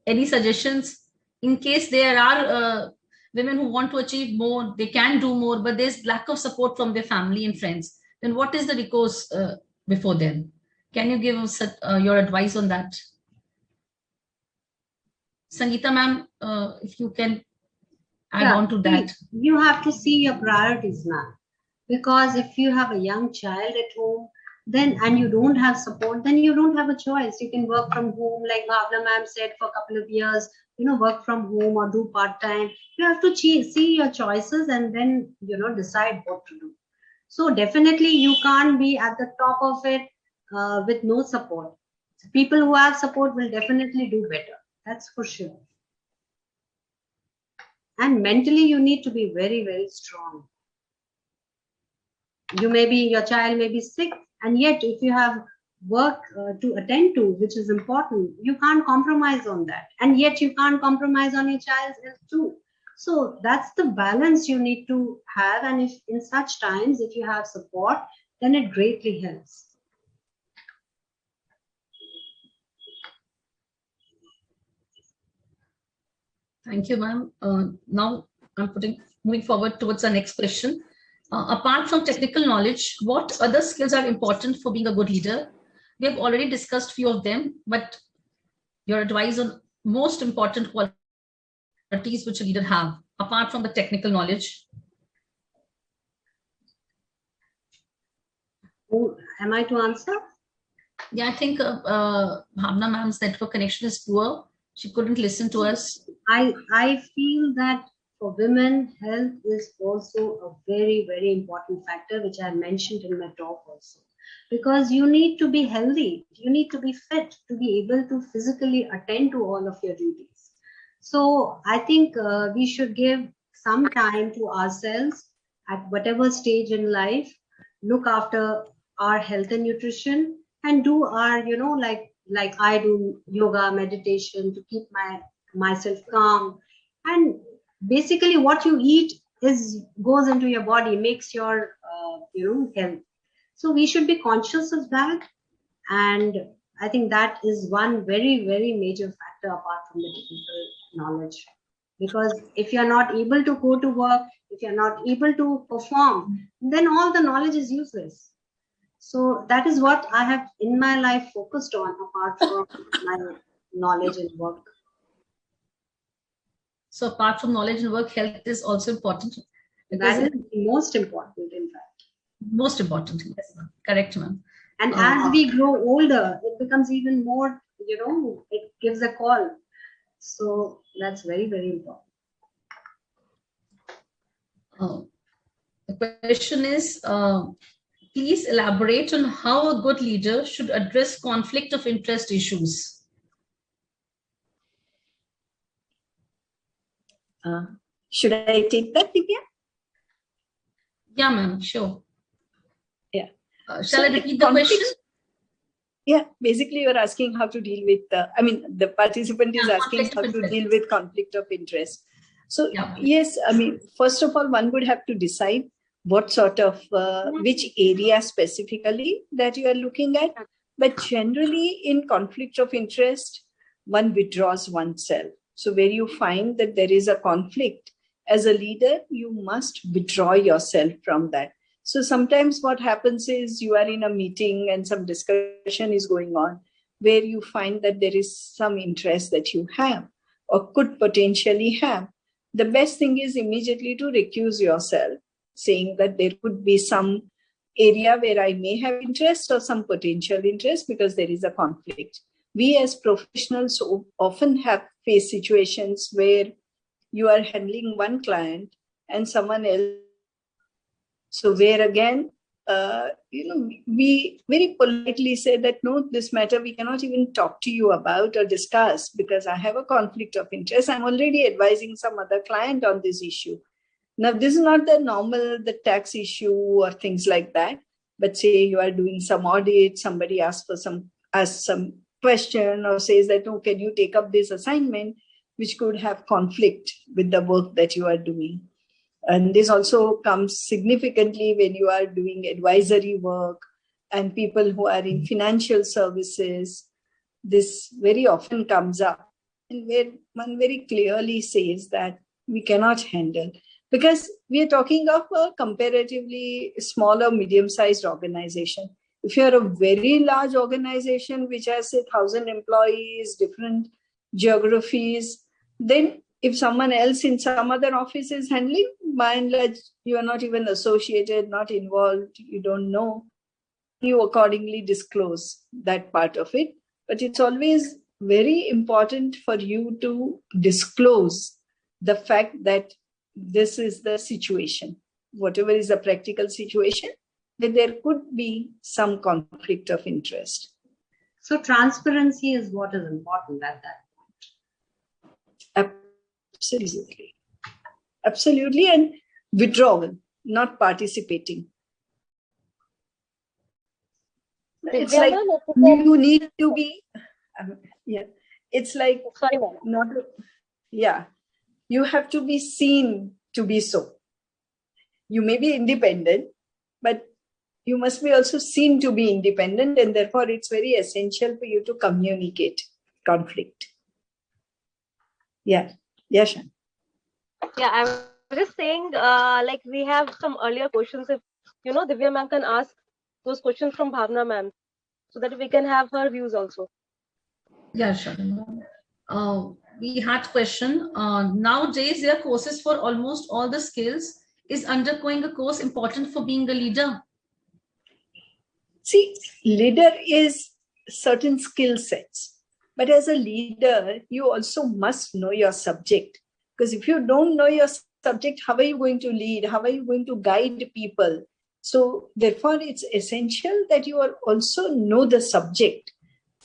Any suggestions? In case there are women who want to achieve more, they can do more, but there's lack of support from their family and friends, then what is the recourse before them? Can you give us your advice on that? Sangeeta ma'am, if you can add on to that. You have to see your priorities, ma'am. Because if you have a young child at home, then and you don't have support, then you don't have a choice. You can work from home, like Bhavna ma'am said, for a couple of years, work from home or do part-time. You have to see your choices and then, decide what to do. So definitely you can't be at the top of it with no support. People who have support will definitely do better. That's for sure. And mentally, you need to be very, very strong. Your child may be sick, and yet if you have work to attend to, which is important, you can't compromise on that. And yet you can't compromise on your child's health too. So that's the balance you need to have. And if in such times, if you have support, then it greatly helps. Thank you, ma'am. Now I'm moving forward towards the next question. Apart from technical knowledge, what other skills are important for being a good leader? We have already discussed few of them, but your advice on most important qualities which a leader have, apart from the technical knowledge. Am I to answer? Yeah, I think Bhavna ma'am's network connection is poor. She couldn't listen to us. I feel that for women, health is also a very, very important factor, which I mentioned in my talk also. Because you need to be healthy, you need to be fit to be able to physically attend to all of your duties. So I think we should give some time to ourselves at whatever stage in life, look after our health and nutrition, and do our, like I do yoga, meditation to keep myself calm. And basically what you eat goes into your body, makes your health. So we should be conscious of that. And I think that is one very, very major factor apart from the technical knowledge. Because if you're not able to go to work, if you're not able to perform, then all the knowledge is useless. So that is what I have in my life focused on, apart from my knowledge and work. So apart from knowledge and work, health is also important. That is most important, in fact. Most important, yes. Correct, ma'am. And as we grow older, it becomes even more, it gives a call. So that's very, very important. The question is, please elaborate on how a good leader should address conflict of interest issues. Should I take that, Divya? Yeah, ma'am, sure. Yeah. Shall I repeat the question? Yeah, basically you're asking how to deal with, the participant is asking how to deal with conflict of interest. So yes, first of all, one would have to decide what sort of, which area specifically that you are looking at. But generally in conflict of interest, one withdraws oneself. So where you find that there is a conflict, as a leader, you must withdraw yourself from that. So sometimes what happens is you are in a meeting and some discussion is going on where you find that there is some interest that you have or could potentially have. The best thing is immediately to recuse yourself, saying that there could be some area where I may have interest or some potential interest because there is a conflict. We as professionals often have faced situations where you are handling one client and someone else So where again, we very politely say that, no, this matter we cannot even talk to you about or discuss because I have a conflict of interest. I'm already advising some other client on this issue. Now, this is not the tax issue or things like that. But say you are doing some audit, somebody asks some question or says that, oh, can you take up this assignment, which could have conflict with the work that you are doing. And this also comes significantly when you are doing advisory work and people who are in financial services. This very often comes up, and where one very clearly says that we cannot handle, because we are talking of a comparatively smaller, medium-sized organization. If you are a very large organization which has, say, 1,000 employees, different geographies, then if someone else in some other office is handling, by and large, you are not even associated, not involved, you don't know, you accordingly disclose that part of it. But it's always very important for you to disclose the fact that this is the situation, whatever is the practical situation, that there could be some conflict of interest. So transparency is what is important at that. Absolutely. Absolutely. And withdrawal, not participating. It's like you need to be, it's like, sorry, ma'am. not, you have to be seen to be so. You may be independent, but you must be also seen to be independent, and therefore it's very essential for you to communicate conflict. Yeah, Shan. Yeah, I was just saying, like we have some earlier questions. If Divya ma'am can ask those questions from Bhavna ma'am, so that we can have her views also. Yeah, sure. We had question. Nowadays, there are courses for almost all the skills. Is undergoing a course important for being a leader? See, leader is certain skill sets. But as a leader, you also must know your subject. Because if you don't know your subject, how are you going to lead? How are you going to guide people? So therefore, it's essential that you also know the subject.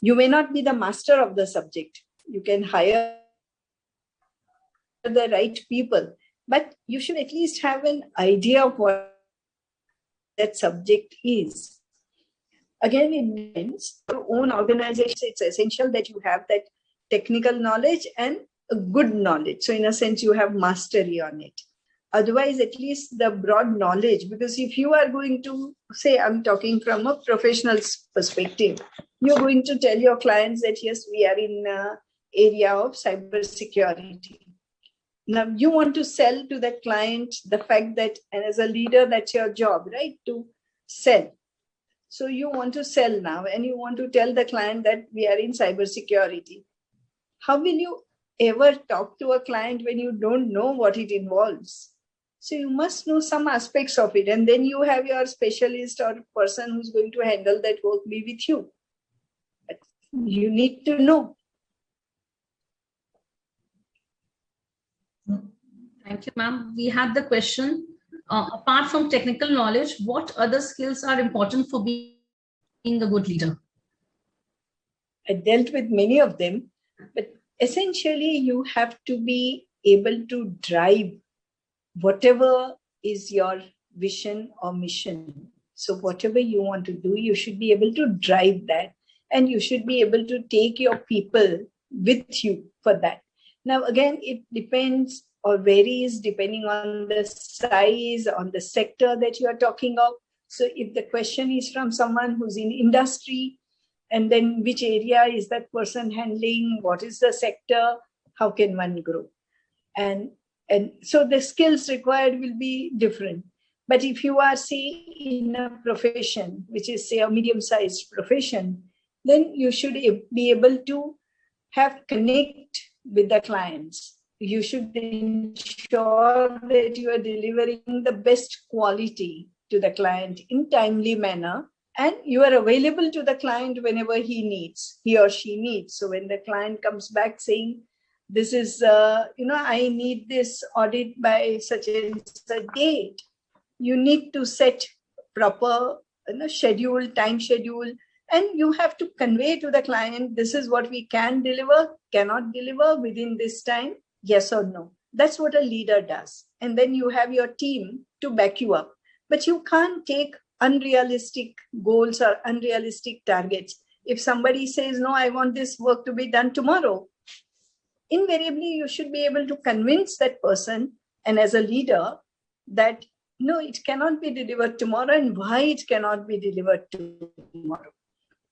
You may not be the master of the subject. You can hire the right people, but you should at least have an idea of what that subject is. Again, it depends. Your own organization, it's essential that you have that technical knowledge and a good knowledge. So in a sense, you have mastery on it. Otherwise, at least the broad knowledge, because if you are going to say, I'm talking from a professional perspective, you're going to tell your clients that, yes, we are in an area of cybersecurity. Now, you want to sell to that client the fact that, and as a leader, that's your job, right? To sell. So you want to sell now, and you want to tell the client that we are in cybersecurity. How will you ever talk to a client when you don't know what it involves? So you must know some aspects of it, and then you have your specialist or person who's going to handle that work be with you. But you need to know. Thank you, ma'am. We had the question, apart from technical knowledge, what other skills are important for being a good leader? I dealt with many of them, but essentially you have to be able to drive whatever is your vision or mission. So whatever you want to do, you should be able to drive that, and you should be able to take your people with you for that. Now, again, it depends or varies depending on the size, on the sector that you are talking of. So if the question is from someone who's in industry, and then which area is that person handling, what is the sector, how can one grow? And so the skills required will be different. But if you are, say, in a profession, which is, say, a medium-sized profession, then you should be able to have connect with the clients. You should ensure that you are delivering the best quality to the client in timely manner, and you are available to the client whenever he or she needs. So when the client comes back saying, this is, I need this audit by such and such date, you need to set proper schedule, time schedule, and you have to convey to the client, this is what we can deliver, cannot deliver within this time, yes or no. That's what a leader does. And then you have your team to back you up. But you can't take unrealistic goals or unrealistic targets. If somebody says, no, I want this work to be done tomorrow, invariably you should be able to convince that person, and as a leader, that no, it cannot be delivered tomorrow, and why it cannot be delivered tomorrow.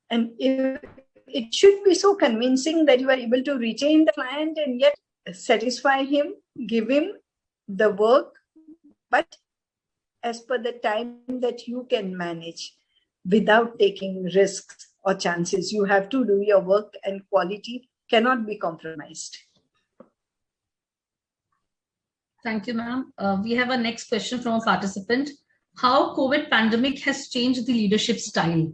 And it should be so convincing that you are able to retain the client and yet satisfy him, give him the work, but as per the time that you can manage without taking risks or chances. You have to do your work, and quality cannot be compromised. Thank you, ma'am. We have a next question from a participant. How COVID pandemic has changed the leadership style?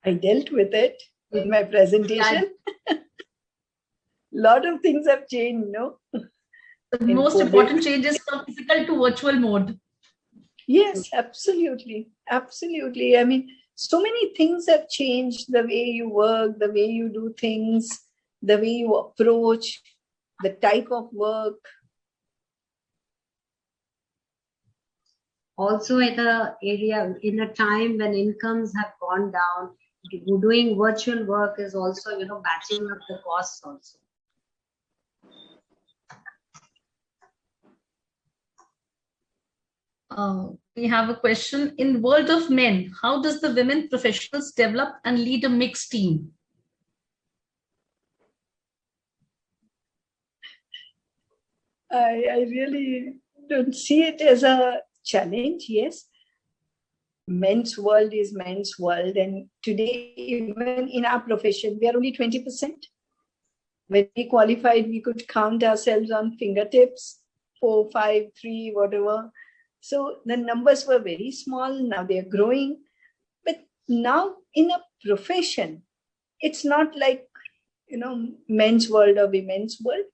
I dealt with it in my presentation. Lot of things have changed, no? The most important change is from physical to virtual mode. Yes, absolutely. Absolutely. I mean, so many things have changed, the way you work, the way you do things, the way you approach, the type of work. Also in a time when incomes have gone down, doing virtual work is also, batching up the costs also. We have a question. In world of men, how does the women professionals develop and lead a mixed team? I really don't see it as a challenge. Yes, men's world is men's world, and today, even in our profession, we are only 20%. When we qualified, we could count ourselves on fingertips, 4, 5, 3, whatever. So the numbers were very small. Now they are growing. But now in a profession, it's not like, men's world or women's world.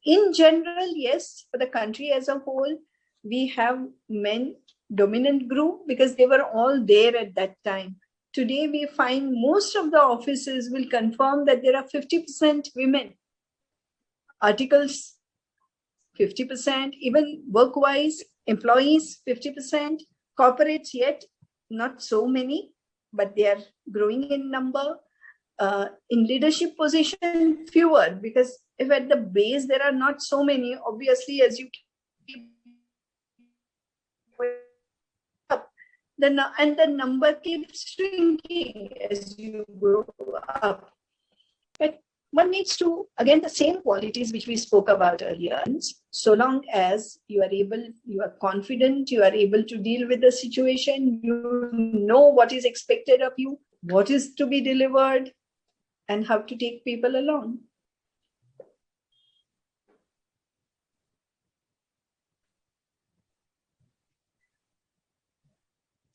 In general, yes, for the country as a whole, we have men dominant group because they were all there at that time. Today, we find most of the offices will confirm that there are 50% women. Articles, 50%, even work-wise, employees, 50%. Corporates, yet not so many, but they are growing in number. In leadership position, fewer, because if at the base there are not so many, obviously as you keep up, and the number keeps shrinking as you grow up. But one needs to, again, the same qualities which we spoke about earlier. So long as you are confident, you are able to deal with the situation, you know what is expected of you, what is to be delivered, and how to take people along.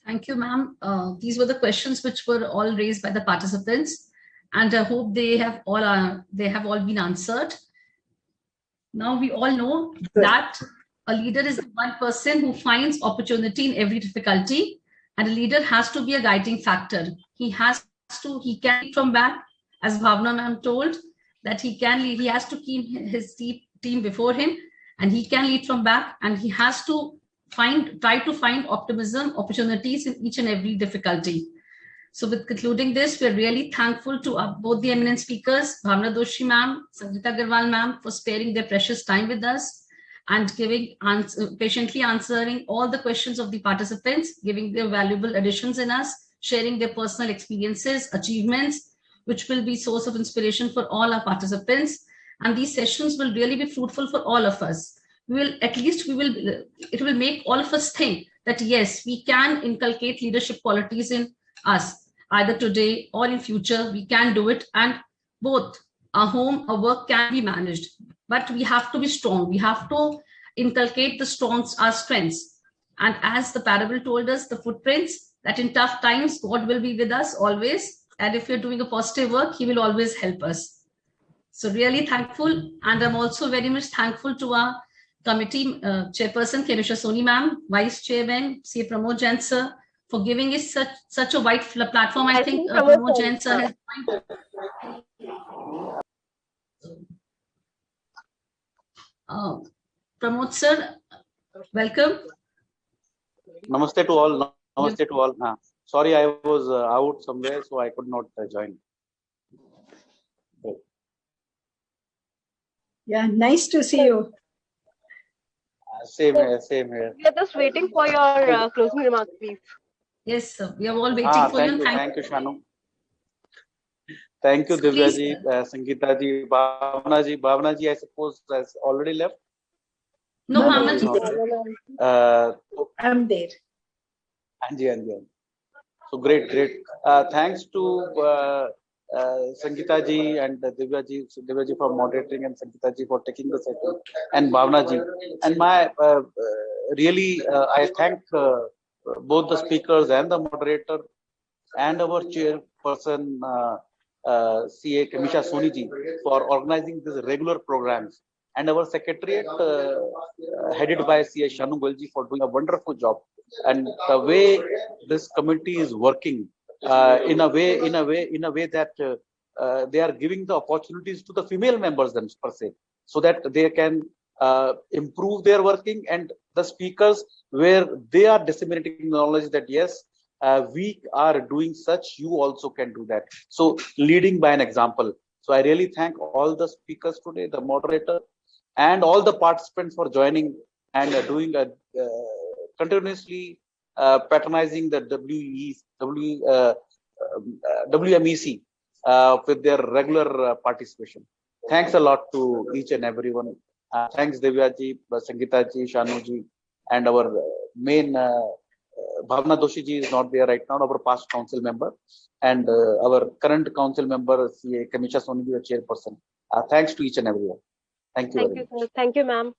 Thank you, ma'am. These were the questions which were all raised by the participants, and I hope they have all been answered. Now we all know that a leader is the one person who finds opportunity in every difficulty, and a leader has to be a guiding factor. He can lead from back, as Bhavna ma'am told, that he has to keep his team before him, and he can lead from back, and he has to try to find optimism, opportunities in each and every difficulty. So with concluding this, we're really thankful to both the eminent speakers, Bhavna Doshi ma'am, Sangeeta Agarwal ma'am, for sparing their precious time with us and patiently answering all the questions of the participants, giving their valuable additions in us, sharing their personal experiences, achievements, which will be source of inspiration for all our participants. And these sessions will really be fruitful for all of us. It will make all of us think that yes, we can inculcate leadership qualities in us, either today or in future. We can do it, and both our home, our work can be managed. But we have to be strong. We have to inculcate our strengths. And as the parable told us, the footprints, that in tough times, God will be with us always. And if we're doing a positive work, He will always help us. So really thankful. And I'm also very much thankful to our committee chairperson, Kemisha Soni ma'am, vice chairman, CA Pramod Jain sir, for giving us such a wide platform. I think Pramod Jain sir has Pramod sir, welcome. Namaste to all. Namaste to all. Sorry, I was out somewhere, so I could not join. Yeah, nice to see you. Same here, same here. We are just waiting for your closing remarks, please. Yes, sir. We are all waiting for you. Thank you, Shanu. Thank you, Divya ji, Sangeeta ji, Bhavna ji. Bhavna ji, I suppose, has already left. No, Bhavna ji. I'm there. Anji. So great. Thanks to Sangeeta ji and Divya ji for moderating, and Sangeeta ji for taking the session, and Bhavna ji. And I thank both the speakers and the moderator and our chairperson, CA Kemisha Soni ji, for organizing these regular programs, and our secretariat headed by CA Shanu Goyal ji for doing a wonderful job. And the way this committee is working, in a way that they are giving the opportunities to the female members themselves per se, so that they can improve their working, and the speakers where they are disseminating knowledge that yes, we are doing such, you also can do that. So leading by an example. So I really thank all the speakers today, the moderator, and all the participants for joining and doing a continuously patronizing the WMEC with their regular participation. Thanks a lot to each and everyone. Thanks Divya ji, Sangeeta ji, Shanu ji, and our main Bhavna Doshi ji is not there right now, our past council member, and our current council member, CA Kemisha Soni ji, the chairperson. Thanks to each and everyone. Thank you. Thank you, ma'am.